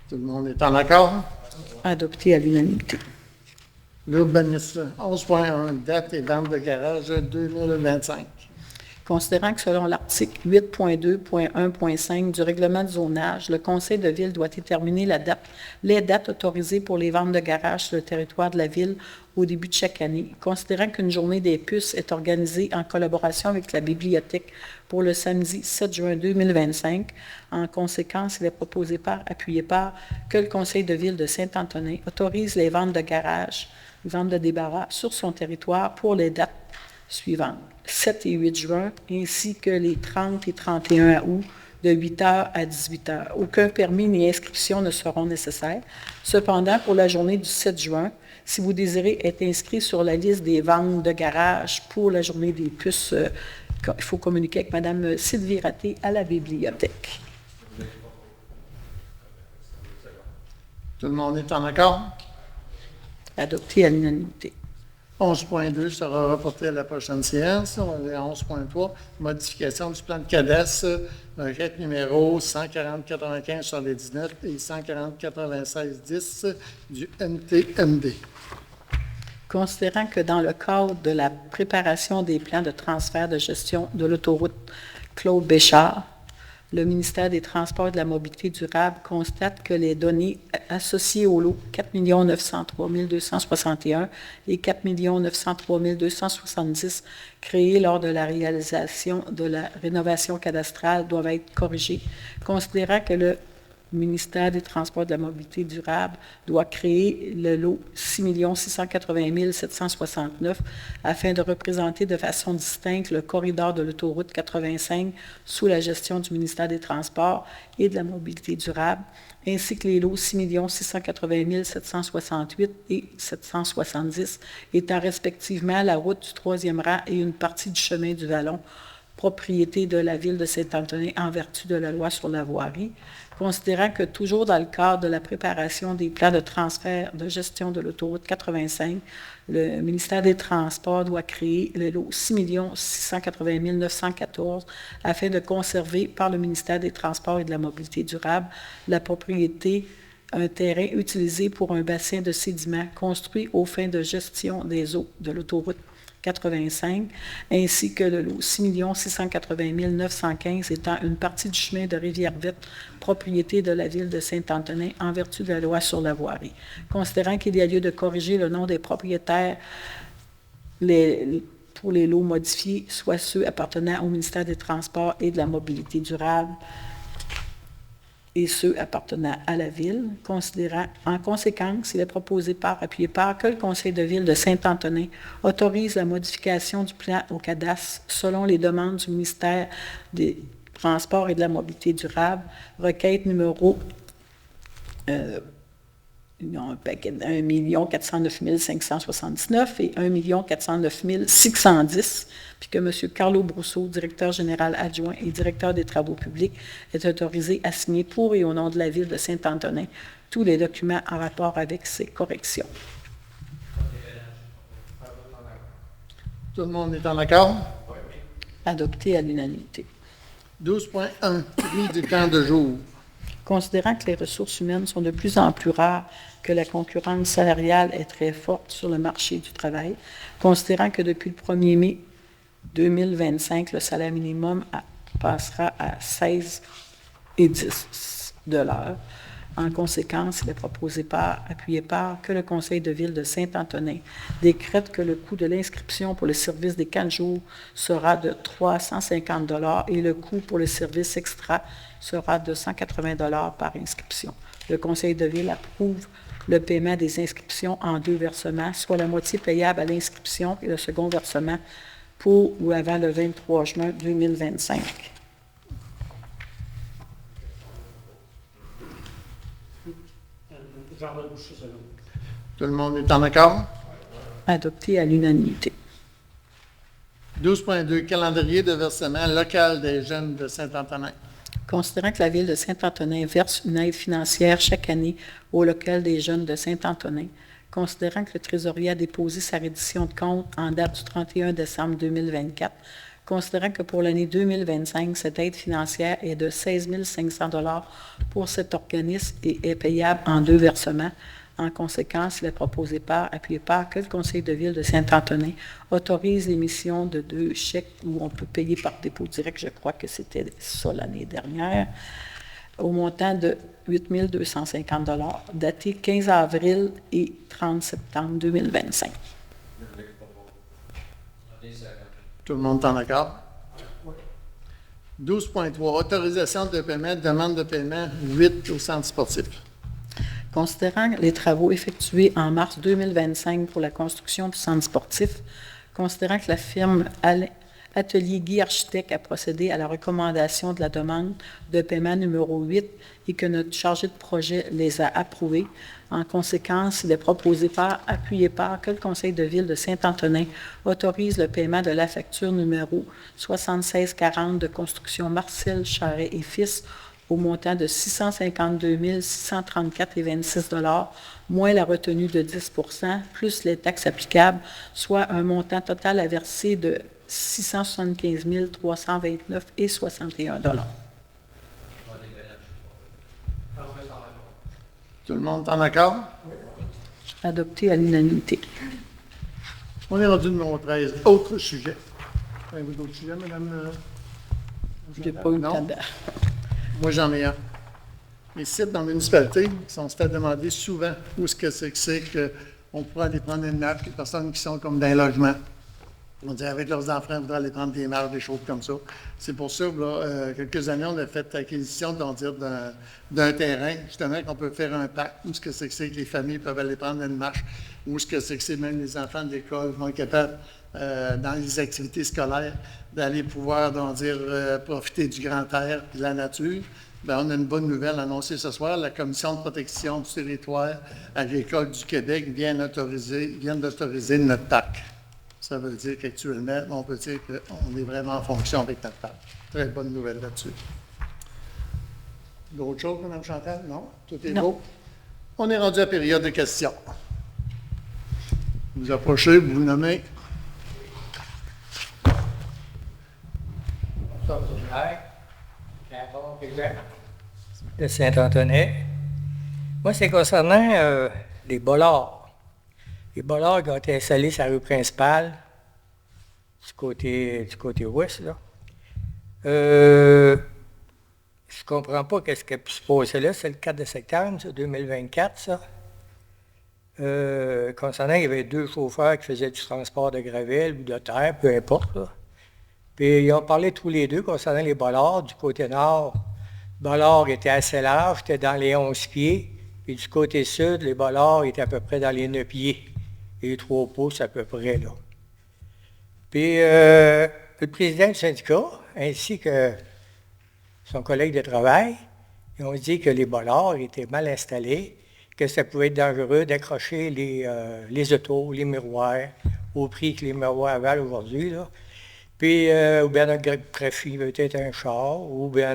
Tout le monde est en accord? Adopté à l'unanimité. L'urbanisme, 11.1, date et vente de garage 2025. Considérant que selon l'article 8.2.1.5 du règlement de zonage, le conseil de ville doit déterminer les dates autorisées pour les ventes de garages sur le territoire de la ville au début de chaque année. Considérant qu'une journée des puces est organisée en collaboration avec la bibliothèque pour le samedi 7 juin 2025, en conséquence, il est proposé appuyé par, que le conseil de ville de Saint-Antonin autorise les ventes de garages, ventes de débarras sur son territoire pour les dates suivantes, 7 et 8 juin, ainsi que les 30 et 31 août, de 8 h à 18 h. Aucun permis ni inscription ne seront nécessaires. Cependant, pour la journée du 7 juin, si vous désirez être inscrit sur la liste des ventes de garage pour la journée des puces, il faut communiquer avec Mme Sylvie Raté à la bibliothèque. Tout le monde est en accord? Adopté à l'unanimité. 11.2 sera reporté à la prochaine séance. On est à 11.3, modification du plan de cadastre, requête numéro 140-95 sur les 19 et 140-96-10 du NTMD. Considérant que dans le cadre de la préparation des plans de transfert de gestion de l'autoroute Claude Béchard, le ministère des Transports et de la Mobilité durable constate que les données associées au lot 4 903 261 et 4 903 270 créés lors de la réalisation de la rénovation cadastrale doivent être corrigées, considérant que le ministère des Transports et de la Mobilité durable doit créer le lot 6 680 769 afin de représenter de façon distincte le corridor de l'autoroute 85 sous la gestion du ministère des Transports et de la Mobilité durable, ainsi que les lots 6 680 768 et 770 étant respectivement la route du 3e rang et une partie du chemin du Vallon, propriété de la ville de Saint-Antonin en vertu de la loi sur la voirie, considérant que toujours dans le cadre de la préparation des plans de transfert de gestion de l'autoroute 85, le ministère des Transports doit créer le lot 6 680 914 afin de conserver par le ministère des Transports et de la Mobilité durable la propriété un terrain utilisé pour un bassin de sédiments construit aux fins de gestion des eaux de l'autoroute 85, ainsi que le lot 6 680 915 étant une partie du chemin de Rivière-Verte, propriété de la ville de Saint-Antonin en vertu de la loi sur la voirie. Considérant qu'il y a lieu de corriger le nom des propriétaires pour les lots modifiés, soit ceux appartenant au ministère des Transports et de la Mobilité durable, et ceux appartenant à la ville, considérant en conséquence, il est proposé appuyé par, que le conseil de ville de Saint-Antonin autorise la modification du plan au cadastre selon les demandes du ministère des Transports et de la Mobilité durable, requête numéro 1 409 579 et 1 409 610, puis que M. Carlo Brousseau, directeur général adjoint et directeur des travaux publics, est autorisé à signer pour et au nom de la ville de Saint-Antonin tous les documents en rapport avec ces corrections. Tout le monde est en accord? Adopté à l'unanimité. 12.1, prix du temps de jour. Considérant que les ressources humaines sont de plus en plus rares, que la concurrence salariale est très forte sur le marché du travail, considérant que depuis le 1er mai 2025, le salaire minimum passera à 16,10 de l'heure. En conséquence, il est proposé appuyé par, que le Conseil de ville de Saint-Antonin décrète que le coût de l'inscription pour le service des 4 jours sera de 350 et le coût pour le service extra sera de 180 par inscription. Le Conseil de ville approuve le paiement des inscriptions en 2 versements, soit la moitié payable à l'inscription et le second versement pour ou avant le 23 juin 2025. Tout le monde est en accord? Adopté à l'unanimité. 12.2, calendrier de versement local des jeunes de Saint-Antonin. Considérant que la Ville de Saint-Antonin verse une aide financière chaque année au local des jeunes de Saint-Antonin, considérant que le trésorier a déposé sa reddition de compte en date du 31 décembre 2024, considérant que pour l'année 2025, cette aide financière est de 16 500 pour cet organisme et est payable en 2 versements. En conséquence, il est proposé appuyé par, que le Conseil de ville de Saint-Antonin autorise l'émission de 2 chèques où on peut payer par dépôt direct, je crois que c'était ça l'année dernière, au montant de 8 250 datés 15 avril et 30 septembre 2025. Tout le monde est en accord? 12.3, autorisation de paiement, demande de paiement 8 au centre sportif. Considérant les travaux effectués en mars 2025 pour la construction du centre sportif, considérant que la firme Atelier Guy Architecte a procédé à la recommandation de la demande de paiement numéro 8 et que notre chargé de projet les a approuvés, en conséquence, il est proposé appuyé par, que le Conseil de ville de Saint-Antonin autorise le paiement de la facture numéro 7640 de construction Marcel Charret et Fils au montant de 652 634,26 moins la retenue de 10 plus les taxes applicables, soit un montant total à verser de 675 329,61 Tout le monde est en accord? Adopté à l'unanimité. On est rendu numéro 13. Autre sujet. Avez-vous d'autres sujets, madame? Je n'ai pas eu le Non? temps de... Moi, j'en ai un. Les sites dans la municipalité, on se fait demander souvent où est-ce que c'est qu'on pourrait aller prendre une marche, les personnes qui sont comme dans un logement. On dit avec leurs enfants, ils voudraient aller prendre des marches, des choses comme ça. C'est pour ça, là, quelques années, on a fait l'acquisition d'un terrain, justement, qu'on peut faire un parc. Où est-ce que c'est que les familles peuvent aller prendre une marche? Où est-ce que c'est même les enfants de l'école vont être capables, dans les activités scolaires, d'aller pouvoir, profiter du grand air et de la nature. Bien, on a une bonne nouvelle annoncée ce soir. La Commission de protection du territoire agricole du Québec vient d'autoriser notre parc. Ça veut dire qu'actuellement, on peut dire qu'on est vraiment en fonction avec notre parc. Très bonne nouvelle là-dessus. D'autres choses, Mme Chantal? Non? Tout est beau? On est rendu à la période de questions. Vous approchez, vous vous nommez. De Saint-Antonin. Moi, c'est concernant les bollards. Les bollards qui ont été installés sur la rue principale, du côté ouest, là. Je comprends pas qu'est-ce qui a pu se passer là. C'est le 4 septembre, ça, 2024, ça. Concernant, il y avait 2 chauffeurs qui faisaient du transport de gravelle ou de terre, peu importe, là. Puis ils ont parlé tous les deux concernant les bollards. Du côté nord, le bollard était assez large, était dans les 11 pieds. Puis du côté sud, les bollards étaient à peu près dans les 9 pieds. Et 3 pouces à peu près, là. Puis le président du syndicat, ainsi que son collègue de travail, ils ont dit que les bollards étaient mal installés, que ça pouvait être dangereux d'accrocher les autos, les miroirs, au prix que les miroirs valent aujourd'hui, là. Puis, ou bien notre graphique peut-être un char, ou bien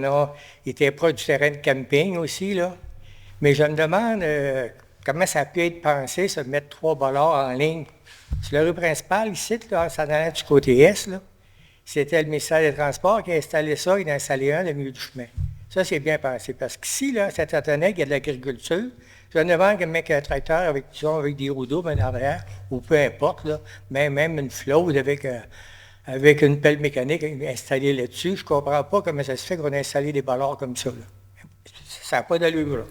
il était proche du terrain de camping aussi, là. Mais je me demande comment ça a pu être pensé, ça, de mettre 3 bollards en ligne. Sur la rue principale, ici, là, ça allait du côté est, là. C'était le ministère des Transports qui a installé ça, il a installé un au milieu du chemin. Ça, c'est bien pensé. Parce qu'ici, là, ça t'attendait qu'il y a de l'agriculture. Je me demande qu'un mec un tracteur avec des roues doubles en arrière, ou peu importe, là, même une flotte avec avec une pelle mécanique installée là-dessus. Je ne comprends pas comment ça se fait qu'on a installé des ballards comme ça. Là. Ça n'a pas d'allure. Là.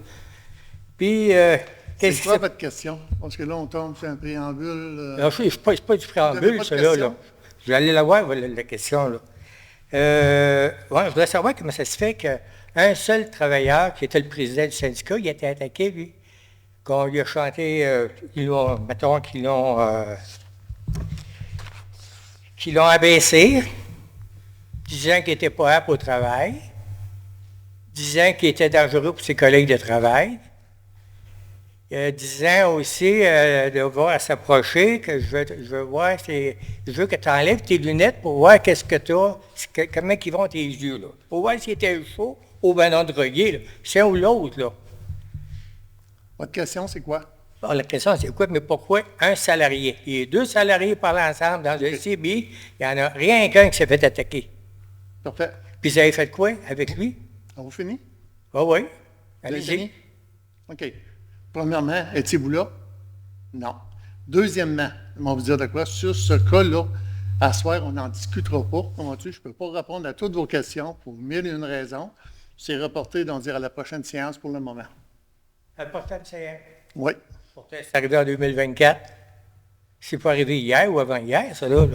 Puis, C'est qu'est-ce quoi que votre question? Parce que là, on tombe sur un préambule. Alors, je ne suis pas du Vous avez préambule, pas de ça, là. question? Je vais aller la voir, la question. Là. Ouais, je voudrais savoir comment ça se fait qu'un seul travailleur, qui était le président du syndicat, il a été attaqué, lui. Qu'on lui a chanté, mettons qu'ils l'ont abaissé, disant qu'il n'était pas apte au travail, disant qu'il était dangereux pour ses collègues de travail, disant aussi de voir à s'approcher, que je veux que tu enlèves tes lunettes pour voir qu'est-ce que tu as, comment ils vont tes yeux, là. Pour voir s'il était chaud ou ben non drogué, là. C'est un ou l'autre, là. Votre question, c'est quoi? Alors, la question, c'est quoi, mais pourquoi un salarié? Il y a 2 salariés parlent ensemble dans le CBI, il n'y en a rien qu'un qui s'est fait attaquer. Parfait. Puis vous avez fait quoi avec lui? On vous finit? Ah oui. Vous avez Allez-y. fini? OK. Premièrement, étiez-vous là? Non. Deuxièmement, on va vous dire de quoi? Sur ce cas-là, à soir, on n'en discutera pas. Comment-tu? Je ne peux pas répondre à toutes vos questions pour 1001 raisons. C'est reporté, donc dire à la prochaine séance pour le moment. La prochaine, c'est... Oui. Pourtant, c'est arrivé en 2024. C'est pas arrivé hier ou avant-hier, ça, là.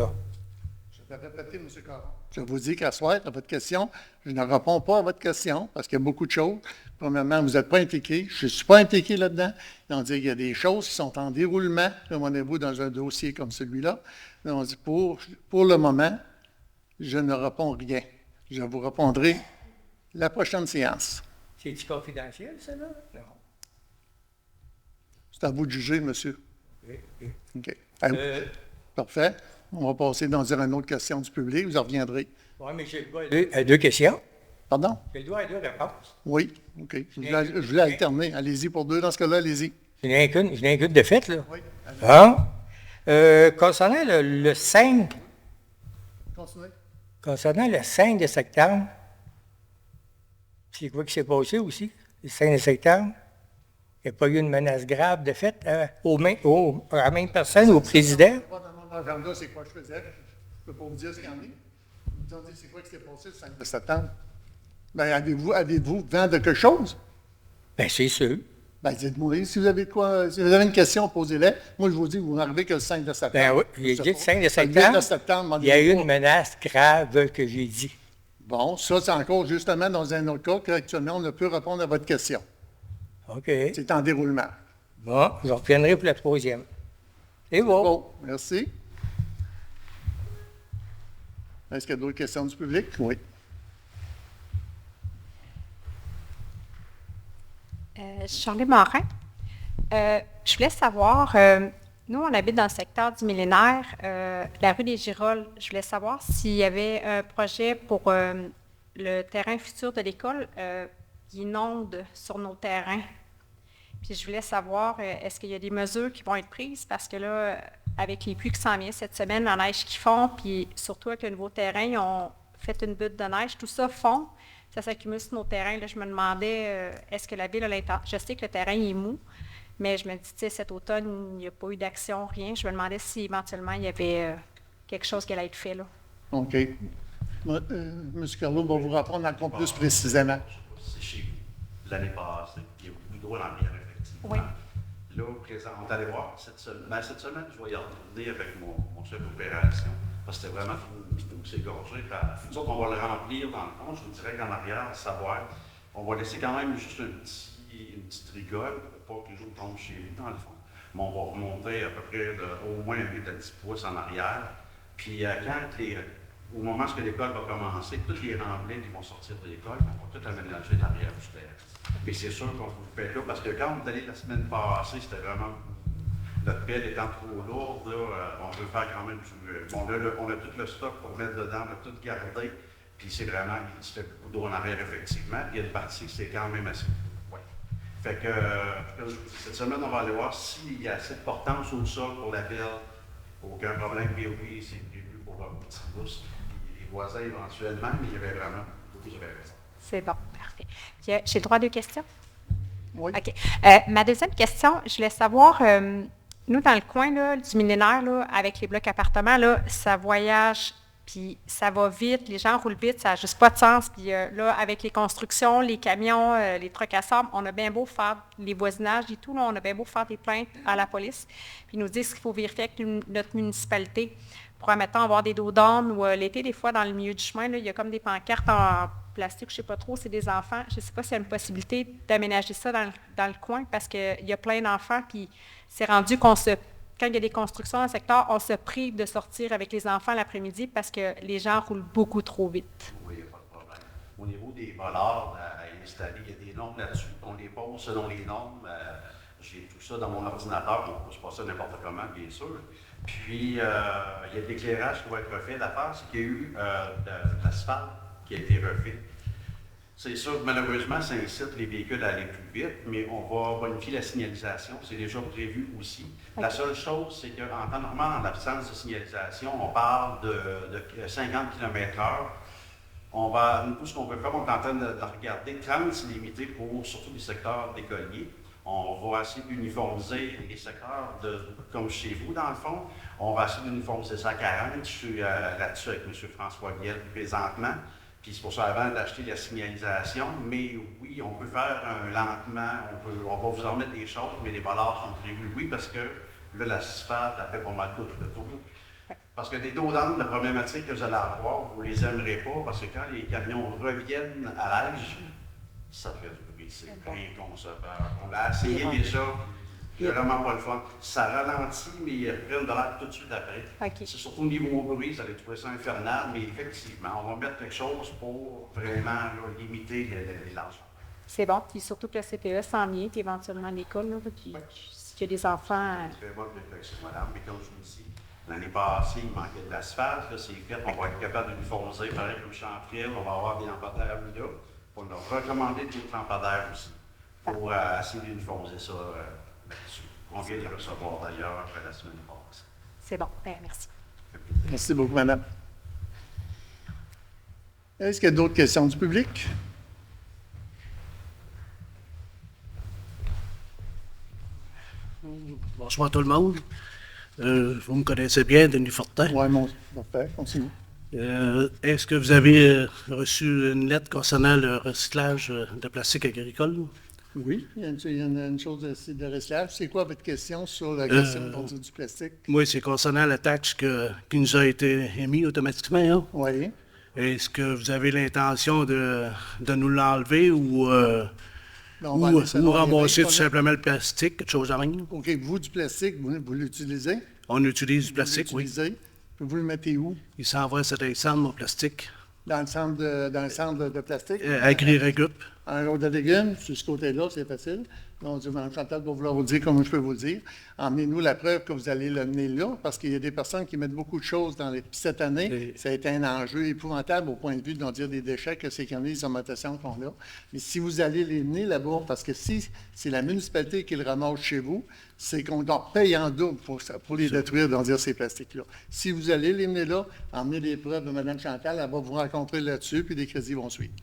Je vais répéter, M. Caron. Je vous dis qu'à soir, à votre question, je ne réponds pas à votre question parce qu'il y a beaucoup de choses. Premièrement, vous n'êtes pas impliqué. Je ne suis pas impliqué là-dedans. Donc, il y a des choses qui sont en déroulement, demandez-vous, dans un dossier comme celui-là. Donc, pour le moment, je ne réponds rien. Je vous répondrai la prochaine séance. C'est-tu confidentiel, ça, là? Non. C'est à vous de juger, monsieur. OK. OK. Parfait. On va passer dans une autre question du public. Vous en reviendrez. Oui, mais j'ai le droit à 2 questions. Pardon? J'ai le droit à 2 réponses. Oui. OK. Je voulais alterner. Allez-y pour 2 dans ce cas-là. Allez-y. Je n'ai qu'une de fait, là. Oui. Ah. Concernant le 5... Continuez. Concernant le 5 de septembre, c'est quoi qui s'est passé aussi, le 5 de septembre? Il n'y a pas eu une menace grave de fait à la même personne, au président? Pas dans mon agenda, c'est quoi je faisais. Je ne peux pas vous dire ce qu'il y en a. Vous me dites, c'est quoi qui s'est passé le 5 de septembre? Bien, avez-vous vent de quelque chose? Bien, c'est sûr. Bien, dites-moi, si vous avez une question, posez-la. Moi, je vous dis, vous n'arrivez que le 5 de septembre. Ben oui, j'ai dit le 5 de Le 8 de septembre, septembre, il y a eu demandez-vous une pas. menace grave que j'ai dit. Bon, ça, c'est encore justement dans un autre cas qu'actuellement, on ne peut répondre à votre question. OK. C'est en déroulement. Bon, je reviendrai pour la 3e. C'est bon. Bon, merci. Est-ce qu'il y a d'autres questions du public? Oui. Charlie Morin. Je voulais savoir, nous, on habite dans le secteur du Millénaire, la rue des Girolles. Je voulais savoir s'il y avait un projet pour le terrain futur de l'école qui inonde sur nos terrains. Puis je voulais savoir, est-ce qu'il y a des mesures qui vont être prises? Parce que là, avec les pluies qui s'en viennent cette semaine, la neige qu'ils font, puis surtout avec le nouveau terrain, ils ont fait une butte de neige, tout ça fond. Ça s'accumule sur nos terrains. Là, je me demandais, est-ce que la ville a l'intention... Je sais que le terrain est mou, mais je me dis, tu sais, cet automne, il n'y a pas eu d'action, rien. Je me demandais si éventuellement il y avait quelque chose qui allait être fait là. OK. M. Carlo va vous répondre encore plus précisément. C'est chez vous. L'année passée, il y a eu beaucoup d'eau dans la rivière, effectivement. Oui. Là, au présent, on est allé voir cette semaine, je vais y retourner avec mon chef d'opération, parce que c'était vraiment où c'est gorgé. Nous autres, on va le remplir dans le fond, je vous dirais qu'en arrière, savoir, on va laisser quand même juste une petite rigole, pour pas que les eaux tombent chez lui, dans le fond. Mais on va remonter à peu près au moins 8 à 10 pouces en arrière. Puis au moment où l'école va commencer, tous les remblais qui vont sortir de l'école, on va tout aménager l'arrière du terrain. Et c'est sûr qu'on vous le fait là, parce que quand on est allé la semaine passée, c'était vraiment, notre pelle étant trop lourde, là, on veut faire quand même on a tout le stock pour mettre dedans, on a tout gardé, puis c'est vraiment, il se fait beaucoup d'eau en arrière, effectivement, puis il y a une partie, c'est quand même assez ouais. Fait que, cette semaine, on va aller voir s'il y a assez de portance au sol pour la pelle, aucun problème, puis oui, c'est prévu pour un petit boost, puis les voisins éventuellement, mais il y avait vraiment beaucoup de raisons. C'est bon, parfait. Puis, j'ai le droit à 2 questions? Oui. OK. Ma deuxième question, je voulais savoir, nous, dans le coin là, du Millénaire, là, avec les blocs appartements, là, ça voyage Puis ça va vite, les gens roulent vite, ça n'a juste pas de sens. Puis là, avec les constructions, les camions, les trucks à sable, on a bien beau faire les voisinages et tout, là, on a bien beau faire des plaintes à la police. Puis ils nous disent qu'il faut vérifier avec notre municipalité pour, admettons, avoir des dos d'âne ou l'été, des fois, dans le milieu du chemin, là, il y a comme des pancartes en plastique, je ne sais pas trop, c'est des enfants. Je ne sais pas s'il y a une possibilité d'aménager ça dans le coin parce qu'il y a plein d'enfants, puis c'est rendu quand il y a des constructions dans le secteur, on se prive de sortir avec les enfants l'après-midi parce que les gens roulent beaucoup trop vite. Oui, il n'y a pas de problème. Au niveau des bollards à installer, il y a des normes là-dessus. On les pose selon les normes. J'ai tout ça dans mon ordinateur. On ne pose pas ça n'importe comment, bien sûr. Puis, il y a de l'éclairage qui va être refait. L'affaire, c'est qu'il y a eu de l'asphalte qui a été refait. C'est sûr que malheureusement, ça incite les véhicules à aller plus vite, mais on va bonifier la signalisation. C'est déjà prévu aussi. Okay. La seule chose, c'est qu'en temps normal, en l'absence de signalisation, on parle de 50 km/h. Tout ce qu'on veut faire, on est en train de regarder. 30, c'est limité pour surtout les secteurs d'écoliers. On va essayer d'uniformiser les secteurs, comme chez vous, dans le fond. On va essayer d'uniformiser ça à 40. Je suis là-dessus avec M. François Guel présentement. Puis c'est pour ça, avant d'acheter la signalisation, mais oui, on peut faire lentement, on va vous en mettre des choses, mais les bollards sont prévus, oui, parce que là, l'asphalte, elle fait pas mal tout le tour. Parce que des dos d'âne, la problématique que vous allez avoir, vous ne les aimerez pas, parce que quand les camions reviennent à l'âge, ça fait du bruit, c'est inconcevable. On l'a essayé déjà. C'est vraiment pas le fun. Ça ralentit, mais ils reprennent de l'air tout de suite après. Okay. C'est surtout au niveau bruit, vous allez trouver ça infernal, mais effectivement, on va mettre quelque chose pour vraiment là, limiter les largeurs. C'est bon, puis surtout que le CPE s'en vient, puis éventuellement l'école, là, puis s'il y a des enfants... Très bonne réflexion, madame, mais comme je vous dis, l'année passée, il manquait de l'asphalte, là, c'est fait, on va être capable d'uniformiser, pareil comme Chanterelle, on va avoir des lampadaires là, on a recommandé des lampadaires aussi, pour essayer d'uniformiser ça. On vient de recevoir d'ailleurs après la semaine passée. C'est bon, bien, merci. Merci beaucoup, madame. Est-ce qu'il y a d'autres questions du public? Bonsoir tout le monde. Vous me connaissez bien, Denis Fortin. Oui, mon frère, continue. Est-ce que vous avez reçu une lettre concernant le recyclage de plastique agricole? Oui, il y a une chose de recyclage. C'est quoi votre question sur la question du plastique? Oui, c'est concernant la taxe qui nous a été émise automatiquement. Hein? Oui. Est-ce que vous avez l'intention de nous l'enlever ou ramasser tout simplement le plastique, quelque chose à même? OK, vous, du plastique, vous l'utilisez? On utilise du plastique, oui. Vous le mettez où? Il s'envoie à Saint-Alexandre, mon plastique. Dans le centre de plastique? Agri-Récup. Un lot de légumes, sur ce côté-là, c'est facile. Donc, Mme Chantal va vouloir vous dire comment je peux vous le dire. Emmenez-nous la preuve que vous allez l'amener là, parce qu'il y a des personnes qui mettent beaucoup de choses dans les... Puis cette année, ça a été un enjeu épouvantable au point de vue d'en dire des déchets, que c'est qu'il y en a des augmentations qu'on a. Mais si vous allez les mener là-bas, parce que si c'est la municipalité qui le ramasse chez vous, c'est qu'on paye en double pour les détruire, d'en dire ces plastiques-là. Si vous allez les mener là, emmenez les preuves de Mme Chantal, elle va vous rencontrer là-dessus, puis des crédits vont suivre.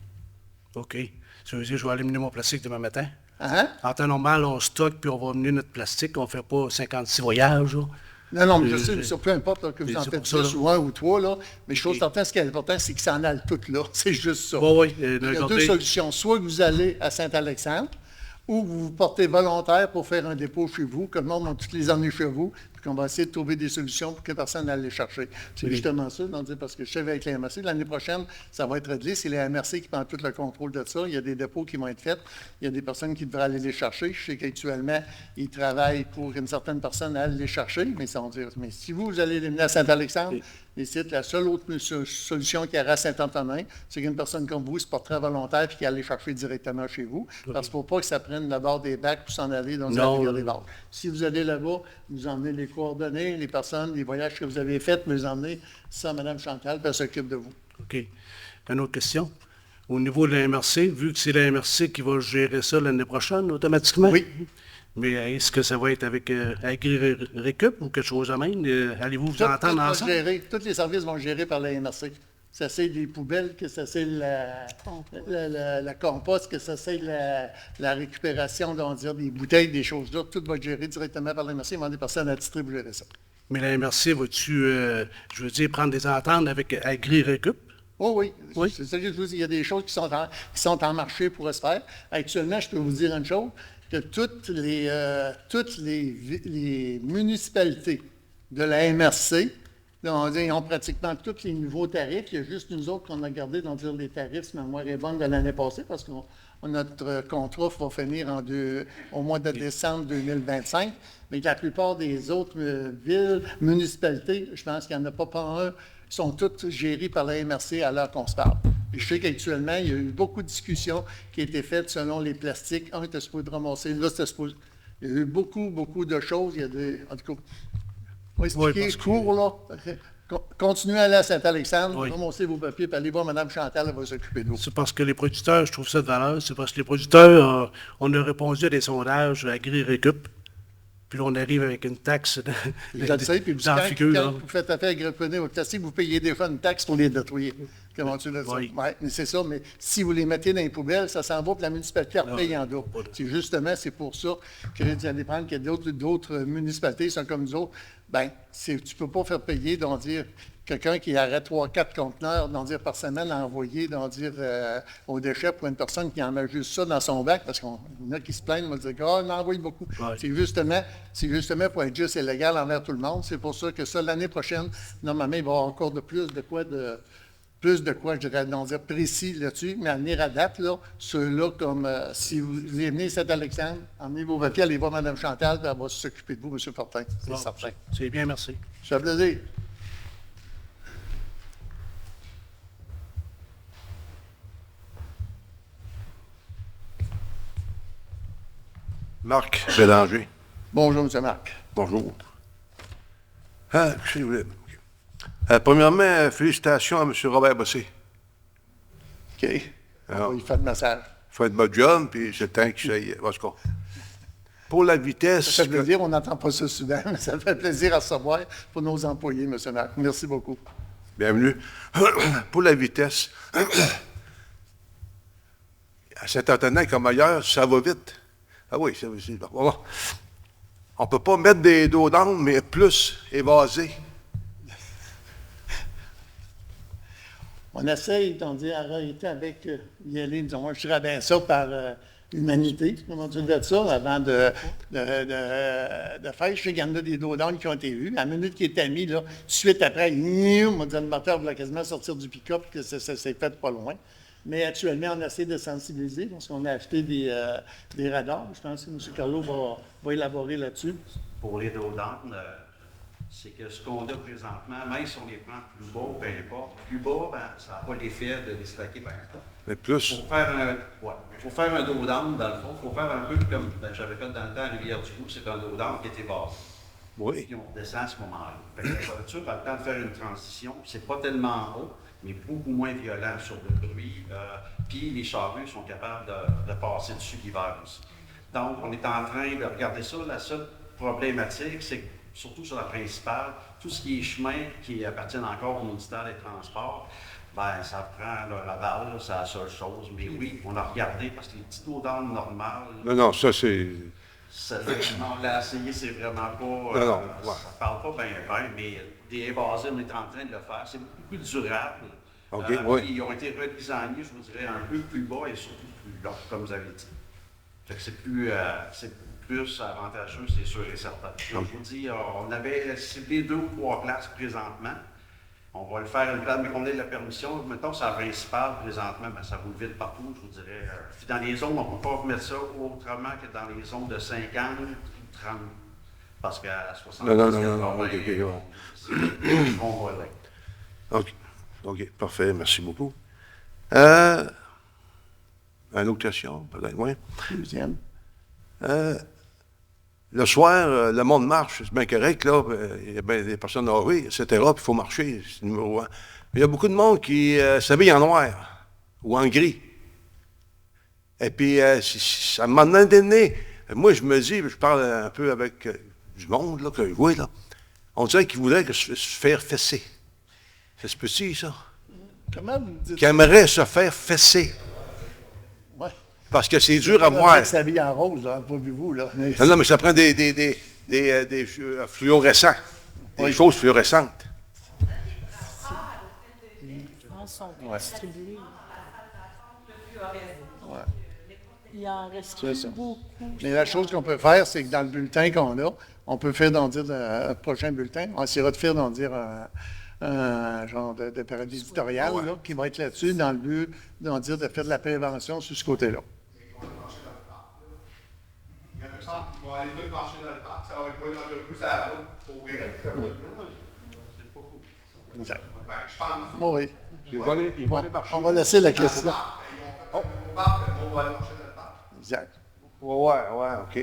OK. Ça veut dire que je vais aller mener mon plastique demain matin? Hein? En temps normal, on stocke puis on va mener notre plastique. On ne fait pas 56 voyages. Là. Non, mais je sais, peu importe là, que vous en faites 10 ou 1 ou 3, là, mais chose certaine, ce qui est important, c'est qu'ils s'en aillent toutes là. C'est juste ça. Bon, oui. Il y a deux solutions. Soit que vous allez à Saint-Alexandre, ou vous vous portez volontaire pour faire un dépôt chez vous, que le monde va toutes les années chez vous, puis qu'on va essayer de trouver des solutions pour que personne n'aille les chercher. C'est justement ça, parce que je sais avec la MRC, l'année prochaine, ça va être réglé. C'est la MRC qui prend tout le contrôle de ça. Il y a des dépôts qui vont être faits. Il y a des personnes qui devraient aller les chercher. Je sais qu'actuellement, ils travaillent pour une certaine personne à aller les chercher, mais ça veut dire, mais si vous allez les mener à Saint-Alexandre, les sites, la seule autre solution qu'il y aura à Saint-Antonin, c'est qu'une personne comme vous se porterait volontaire et qui allait les chercher directement chez vous. Parce qu'il ne faut pas que ça prenne la barre des bacs pour s'en aller dans la rivière des Barres. Si vous allez là-bas, vous emmenez les coordonnées, les personnes, les voyages que vous avez faits, vous les emmenez sans Mme Chantal, puis elle s'occupe de vous. OK. Une autre question. Au niveau de la MRC, vu que c'est la MRC qui va gérer ça l'année prochaine, automatiquement? Oui. Mais est-ce que ça va être avec Agri-Récup ou quelque chose de même? Allez-vous vous entendre ensemble? Tous les services vont gérer par la MRC. Ça c'est les poubelles, que ça c'est la compost, que ça c'est la récupération, on va dire, des bouteilles, des choses là. Tout va être géré directement par la MRC. Ils vont des personnes à titre pour gérer ça. Mais la MRC, vas-tu, je veux dire, prendre des ententes avec Agri-Récup? Oh oui, Oui. c'est ça que je vous dis. Il y a des choses qui sont en marché pour se faire. Actuellement, je peux vous dire une chose, que toutes les municipalités de la MRC, là, on dit, ils ont pratiquement tous les nouveaux tarifs. Il y a juste nous autres qu'on a gardé dans dire les tarifs, si ma mémoire est bonne, de l'année passée, parce que notre contrat va finir au mois de décembre 2025. Mais la plupart des autres villes, municipalités, je pense qu'il n'y en a pas un, sont toutes gérées par la MRC à l'heure qu'on se parle. Et je sais qu'actuellement, il y a eu beaucoup de discussions qui ont été faites selon les plastiques. Un était supposé de ramasser, là, c'était supposé. Il y a eu beaucoup de choses. Il y a en tout cas, on va expliquer parce que- court, là. Continuez à aller à Saint-Alexandre, Oui. ramassez vos papiers, puis allez voir Mme Chantal, elle va s'occuper de vous. C'est parce que les producteurs, je trouve ça de valeur, c'est parce que les producteurs, on a répondu à des sondages Agri-Récup, puis là, on arrive avec une taxe Je le sais, puis dans la quand figure, là. vous faites affaire avec Reprenez au plastique, vous payez des fois une taxe pour les détruire. Comment tu le dis? Oui. Ouais, mais c'est ça, mais si vous les mettez dans les poubelles, ça s'en va, puis la municipalité repaye en dos. Voilà. C'est pour ça que vous allez prendre qu'il y a d'autres municipalités qui sont comme nous autres. Bien, tu ne peux pas faire payer, donc dire, quelqu'un qui arrête 3-4 conteneurs, donc dire, par semaine, à envoyer, donc dire, aux déchets pour une personne qui en met juste ça dans son bac, parce qu'il y en a qui se plaignent, vont dire, on en envoie beaucoup. Ouais. C'est justement pour être juste et légal envers tout le monde. C'est pour ça que ça, l'année prochaine, normalement, il va y avoir encore plus de quoi, je dirais, donc dire, précis là-dessus, mais à venir à date, là, ceux-là, comme si vous venez à Saint-Alexandre, emmenez vos papiers, allez voir Mme Chantal, puis elle va s'occuper de vous, M. Fortin. C'est Bon, certain. C'est bien, merci. C'est un plaisir. Marc Bélanger. Bonjour, M. Marc. Bonjour. Qu'est-ce que vous voulez? Premièrement, félicitations à M. Robert Bossé. OK. Alors, Il fait le massage. faites votre job, puis c'est le temps qu'il s'aille. En tout cas, pour la vitesse, Ça fait plaisir, on n'entend pas ça souvent, mais ça fait plaisir à recevoir pour nos employés, M. Marc. Merci beaucoup. bienvenue. Pour la vitesse, à Saint-Antonin comme ailleurs, ça va vite. Ah oui, ça va vite. On ne peut pas mettre des dos d'âne, mais plus évasé. On essaye, on dit, arrêter avec y aller, disons, je dirais bien ça par humanité, comment tu dis ça, avant de faire. Je sais qu'il y en a des dos d'âne qui ont été vus. À la minute qu'il était mis, là, tout de suite après, on dit, le moteur voulait quasiment sortir du pick-up, que ça s'est fait pas loin. Mais actuellement, on essaie de sensibiliser, parce qu'on a acheté des radars. Je pense que M. Carlo va élaborer là-dessus. Pour les dos d'âne, c'est que ce qu'on a présentement, même si on les prend plus bas, peu importe, plus bas, ben, ça n'a pas l'effet de les stacker par exemple. Mais plus. Pour faire un dos d'âne, dans le fond, il faut faire un peu comme j'avais fait dans le temps à Rivière-du-Loup, c'est un dos d'âne qui était bas. Oui. Puis on descend à ce moment-là. Fait que la voiture a le temps de faire une transition, c'est pas tellement haut, mais beaucoup moins violent sur le bruit. Puis les charrues sont capables de passer dessus l'hiver aussi. Donc, on est en train de regarder ça. La seule problématique, c'est que, surtout sur la principale, tout ce qui est chemin qui appartient encore au ministère des Transports, ben ça prend le Laval, là, c'est la seule chose. Mais oui, on a regardé parce que les petits dos d'âne normales, Non, ça c'est. on l'a essayé, c'est vraiment pas. Non, ouais. Ça parle pas bien, mais des évasés, on est en train de le faire. C'est beaucoup plus durable. OK, oui. Puis ils ont été redesignés, je vous dirais, un peu plus bas et surtout plus long, comme vous avez dit. Fait que c'est plus avantageux, c'est sûr et certain. Je vous dis, on avait ciblé 2 ou 3 classes présentement. On va le faire, mais qu'on ait la permission. Mettons, c'est la principale présentement, ben, ça roule vite partout, je vous dirais. Puis dans les zones, on ne peut pas remettre ça autrement que dans les zones de 50 ou 30. Parce qu'à 60, Non, on va là. OK, parfait, merci beaucoup. Une autre question, peut-être, oui. Deuxième. Le soir, le monde marche, c'est bien correct, là. Il y a bien des personnes âgées, etc., puis il faut marcher, c'est numéro 1. Il y a beaucoup de monde qui s'habille en noir ou en gris. Et puis, ça m'a donné. Moi, je me dis, je parle un peu avec du monde, là, que je vois, là. On dirait qu'ils voulaient se faire fesser. Ça se peut-tu, ça? Comment vous dites Qui aimerait se faire fesser. Ouais. Parce que c'est dur à voir. Il s'habille en rose, là, pas vu vous, là. Mais Non, mais ça prend des fluorescents. des choses fluorescentes. Distribués. Il en reste C'est ça. beaucoup. Mais la chose qu'on peut faire, c'est que dans le bulletin qu'on a, on peut faire d'en dire le prochain bulletin. On essaiera de faire d'en dire un genre de période éditoriale là, qui va être là-dessus, dans le but d'en dire de faire de la prévention sur ce côté-là. Exact. Oui. On va laisser la question. Exact. Ouais, OK.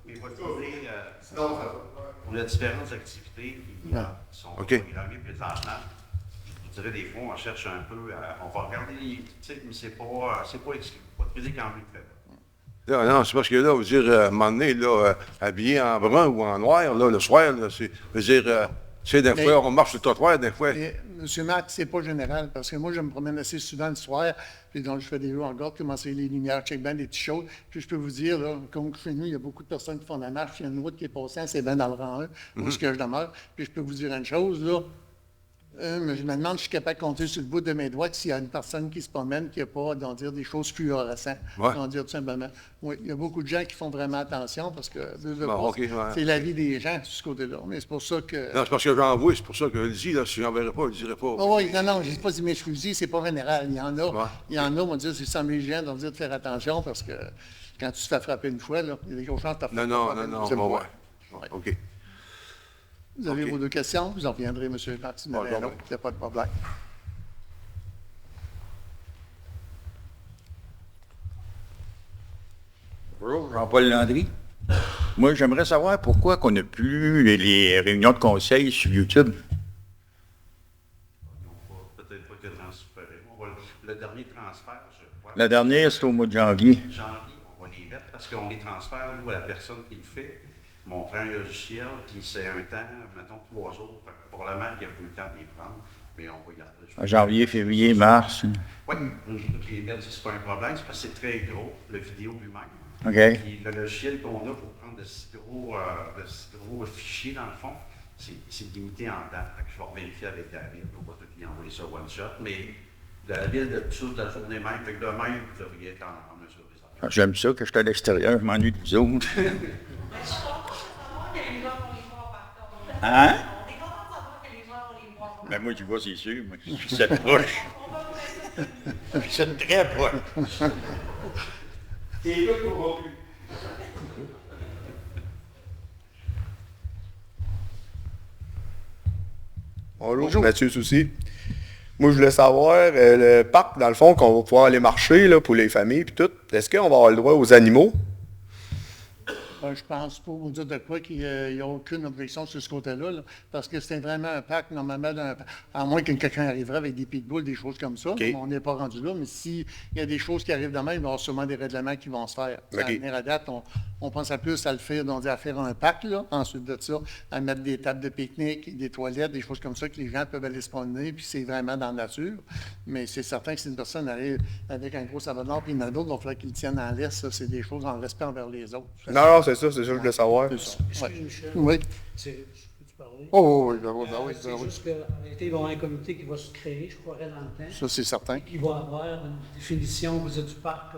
Mais votre idée, on a différentes activités qui sont programmées présentement. Je vous dirais, des fois, on cherche un peu, on va regarder les critiques, mais c'est pas exclu. Votre musique en fait. Là, non, c'est parce que là, vous dire, à un moment donné, là, habillé en brun ou en noir, là, le soir, là, c'est, veut dire, des fois, on marche sur le trottoir, des fois. Monsieur Marc, c'est pas général, parce que moi, je me promène assez souvent le soir, puis donc je fais des jeux en garde, commencer les lumières, check bien des petites choses. Puis je peux vous dire, là, comme chez nous, il y a beaucoup de personnes qui font la marche, il y a une route qui est passée, c'est bien dans le rang 1, où est-ce que je demeure. Puis je peux vous dire une chose, là, je me demande si je suis capable de compter sur le bout de mes doigts que s'il y a une personne qui se promène qui n'a pas d'en dire des choses fluorescentes. D'en dire tout simplement. Oui, il y a beaucoup de gens qui font vraiment attention parce que c'est la vie des gens sur ce côté-là. Mais c'est pour ça que. Non, c'est parce que j'en vois, c'est pour ça que je le dis, là, si j'en verrais pas, je le dirais pas. Oui, non, je ne dis pas si m'excuser, c'est pas général. Il y en a. Il y en a, on va dire, c'est 100 000 gens, on va dire de faire attention parce que quand tu te fais frapper une fois, là, il y a des grosses chances de te faire frapper. Non. OK. Vous avez vos deux questions, vous en reviendrez, M. Martin. Il n'y a pas de problème. Bonjour, Jean-Paul Landry. Moi, j'aimerais savoir pourquoi on n'a plus les réunions de conseil sur YouTube. Peut-être pas que transférer. Le dernier transfert, je crois. La dernière, c'est au mois de janvier. Janvier, on va les mettre parce qu'on les transfère, nous, à la personne qui le fait. On prend un logiciel, puis c'est un temps, mettons 3 jours. Probablement qu'il n'y a plus le temps de les prendre, mais on va y aller. Janvier, février, mars. Oui, les mettre, c'est pas un problème, c'est parce que c'est très gros, le vidéo lui-même. OK. Puis le logiciel qu'on a pour prendre de si gros fichiers, dans le fond, c'est limité en temps. Fait que je vais vérifier avec David, on va tout lui envoyer ça one shot, mais David, de tout de la journée même, fait que demain, vous devriez être en mesure de ça. J'aime ça, que je suis à l'extérieur, je m'ennuie de vous autres. Hein? Ben moi, tu vois, c'est sûr. Moi, je suis cette proche. Je suis très proche. Et là, qu'on va plus. Bonjour, Mathieu Soucy. Moi, je voulais savoir, le parc, dans le fond, qu'on va pouvoir aller marcher là, pour les familles et tout, est-ce qu'on va avoir le droit aux animaux? Je pense pas vous dire de quoi qu'il n'y a aucune objection sur ce côté-là, là, parce que c'est vraiment un parc, normalement, à moins que quelqu'un arriverait avec des pitbulls, des choses comme ça. Okay. On n'est pas rendu là, mais s'il y a des choses qui arrivent demain, il va y avoir sûrement des règlements qui vont se faire. Okay. À venir à date, on pense à plus à le faire, donc à faire un parc, là, ensuite de ça, à mettre des tables de pique-nique, des toilettes, des choses comme ça que les gens peuvent aller se promener, puis c'est vraiment dans la nature. Mais c'est certain que si une personne arrive avec un gros savon puis il y en a d'autres, il va falloir qu'ils le tiennent en laisse. Ça, c'est des choses en respect envers les autres. Non, c'est ça que je voulais savoir. Michel, Oui. peux-tu parler? Oh, oui, C'est juste qu'en réalité, il va y avoir un comité qui va se créer, je croirais, dans le temps. Ça, c'est certain. Qui va avoir une définition vous dites, du parc,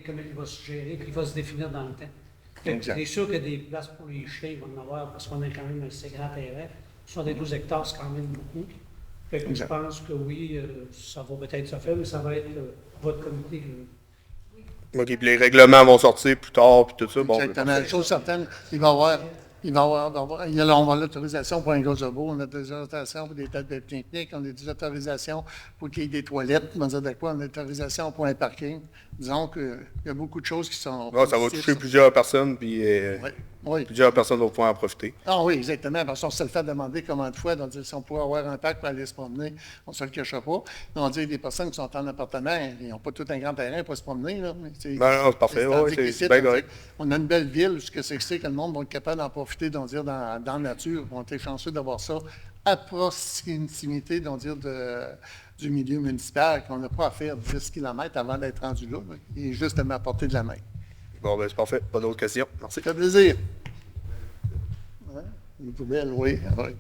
comment il va se gérer, puis il va se définir dans le temps. C'est sûr qu'il y a des places pour les chiens, il va en avoir, parce qu'on a quand même un assez grand terrain. 72 hectares, c'est quand même beaucoup. Fait que je pense que oui, ça va peut-être se faire, mais ça va être votre comité. OK, puis les règlements vont sortir plus tard, puis tout ça. Exactement. Bon, chose certaine, on va avoir l'autorisation pour un gazebo, on a des autorisations pour des tables de pique-nique, on a des autorisations pour qu'il y ait des toilettes, on a des autorisations pour un parking. Disons qu'il y a beaucoup de choses qui sont... ça va toucher plusieurs personnes, puis plusieurs personnes vont pouvoir en profiter. Ah oui, exactement. Parce qu'on se le fait demander combien de fois, donc si on pourrait avoir un parc pour aller se promener, on ne se le cachera pas. On dit que des personnes qui sont en appartement, ils n'ont pas tout un grand terrain pour se promener. Là. Non, c'est parfait. C'est bien correct. On a une belle ville, ce que c'est que le monde va être capable d'en profiter, dans la nature. On est chanceux d'avoir ça à proximité, du milieu municipal, qu'on n'a pas à faire 10 km avant d'être rendu là. Il est juste à ma portée de la main. Bon, c'est parfait. Pas d'autres questions. Merci. Ça fait plaisir. Ouais. Les poubelles, oui. Oui.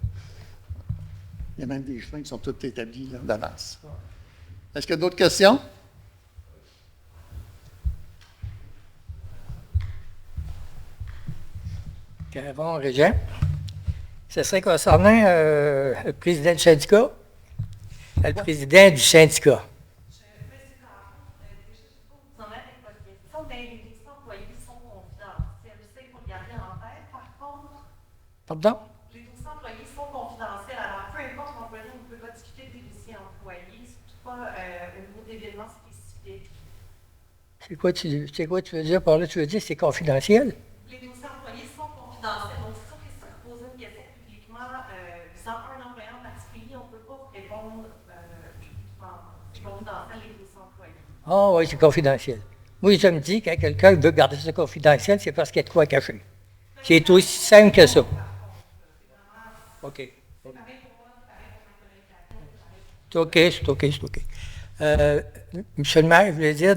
Il y a même des chemins qui sont tous établis là, d'avance. Est-ce qu'il y a d'autres questions? Bon, Régent. Ce serait concernant le président du syndicat. Le président du syndicat. Pardon? Les dossiers employés sont confidentiels, alors peu importe l'employé, on ne peut pas discuter des dossiers employés, surtout pas au niveau d'événements spécifiques. C'est quoi tu veux dire par là? Tu veux dire que c'est confidentiel? Les dossiers employés sont confidentiels, donc c'est sûr que si vous posez une question publiquement visant un employé en particulier, on ne peut pas vous répondre publiquement. C'est confidentiel les dossiers employés. Ah oui, c'est confidentiel. Moi, je me dis, quand quelqu'un veut garder ça confidentiel, c'est parce qu'il y a de quoi cacher. C'est aussi simple que ça. OK. C'est OK, c'est OK, c'est OK. Monsieur le maire, je voulais dire,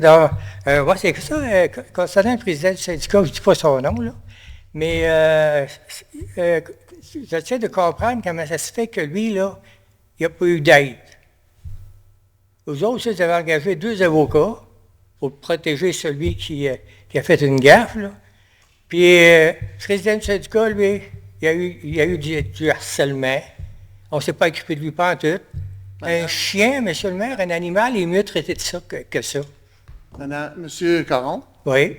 ouais, c'est ça, concernant le président du syndicat, je ne dis pas son nom, là, mais j'essaie de comprendre comment ça se fait que lui, là, il n'a pas eu d'aide. Eux autres, ils avaient engagé 2 avocats pour protéger celui qui a fait une gaffe, là. Puis, le président du syndicat, lui, il y a eu du harcèlement. On ne s'est pas occupé de lui pas en tout. Un chien, monsieur le maire, un animal, il est mieux traité de ça que ça. Monsieur Caron? Oui.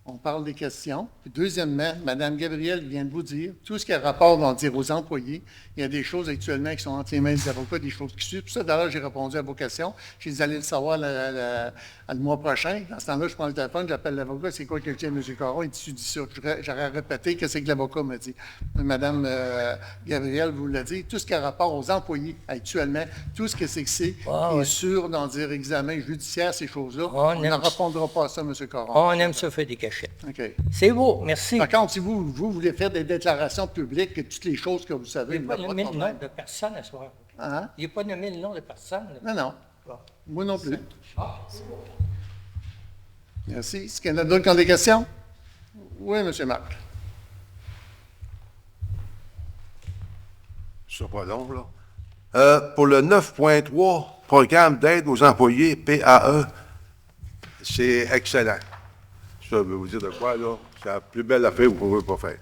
On parle des questions. Puis deuxièmement, Mme Gabrielle vient de vous dire, tout ce qui a rapport d'en dire aux employés, il y a des choses actuellement qui sont entre les mains des avocats, des choses qui suivent. Puis ça, d'ailleurs, j'ai répondu à vos questions. J'ai dit, vous allez le savoir le mois prochain. Dans ce temps-là, je prends le téléphone, j'appelle l'avocat, c'est quoi que je dis à M. Caron? Il dit, tu dis ça. J'aurais répété que c'est que l'avocat m'a dit. Mme Gabrielle vous l'a dit, tout ce qui a rapport aux employés actuellement, tout ce que c'est qui est sûr d'en dire examen judiciaire, ces choses-là, on ne répondra pas à ça, M. Caron. On aime ça faire des cachettes. OK. C'est beau, merci. Par contre, si vous voulez faire des déclarations publiques, que toutes les choses que vous savez, il n'y a pas nommé le nom de personne à soir. Hein? Il n'y a pas nommé le nom de personne. Non, non. Bon. Moi non plus. Merci. Est-ce qu'il y en a d'autres qui ont des questions? Oui, M. Marc. Ce sera pas long, là. Pour le 9.3, programme d'aide aux employés, PAE, c'est excellent. Ça veut vous dire de quoi, là? C'est la plus belle affaire que vous ne pouvez pas faire.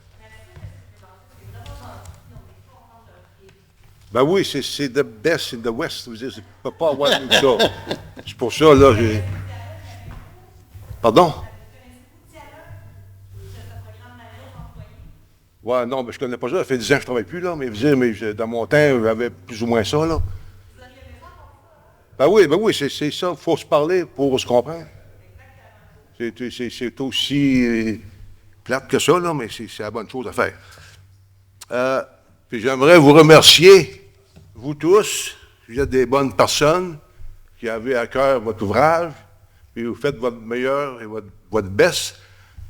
Ben oui, c'est the best in the West. Vous dire, je ne peux pas avoir mieux que ça. C'est pour ça, là, j'ai... Pardon? Ouais, non, mais je ne connais pas ça. Ça fait 10 ans que je ne travaille plus, là. Mais vous dire, dans mon temps, j'avais plus ou moins ça, là. Ben oui, c'est ça. Il faut se parler pour se comprendre. C'est aussi plate que ça, là, mais c'est la bonne chose à faire. Puis j'aimerais vous remercier, vous tous. Vous êtes des bonnes personnes qui avez à cœur votre ouvrage, puis vous faites votre meilleur et votre best.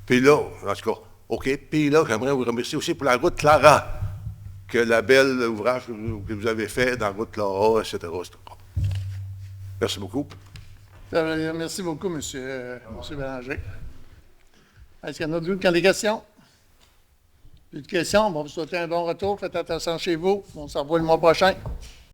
Puis là, en tout cas, OK. Puis là, j'aimerais vous remercier aussi pour la route Clara, que la belle ouvrage que vous avez fait dans la route Clara, etc. Merci beaucoup. Merci beaucoup, M. Bélanger. Est-ce qu'il y en a d'autres qui ont des questions? Plus de questions? Bon, vous souhaitez un bon retour. Faites attention chez vous. On se revoit le mois prochain.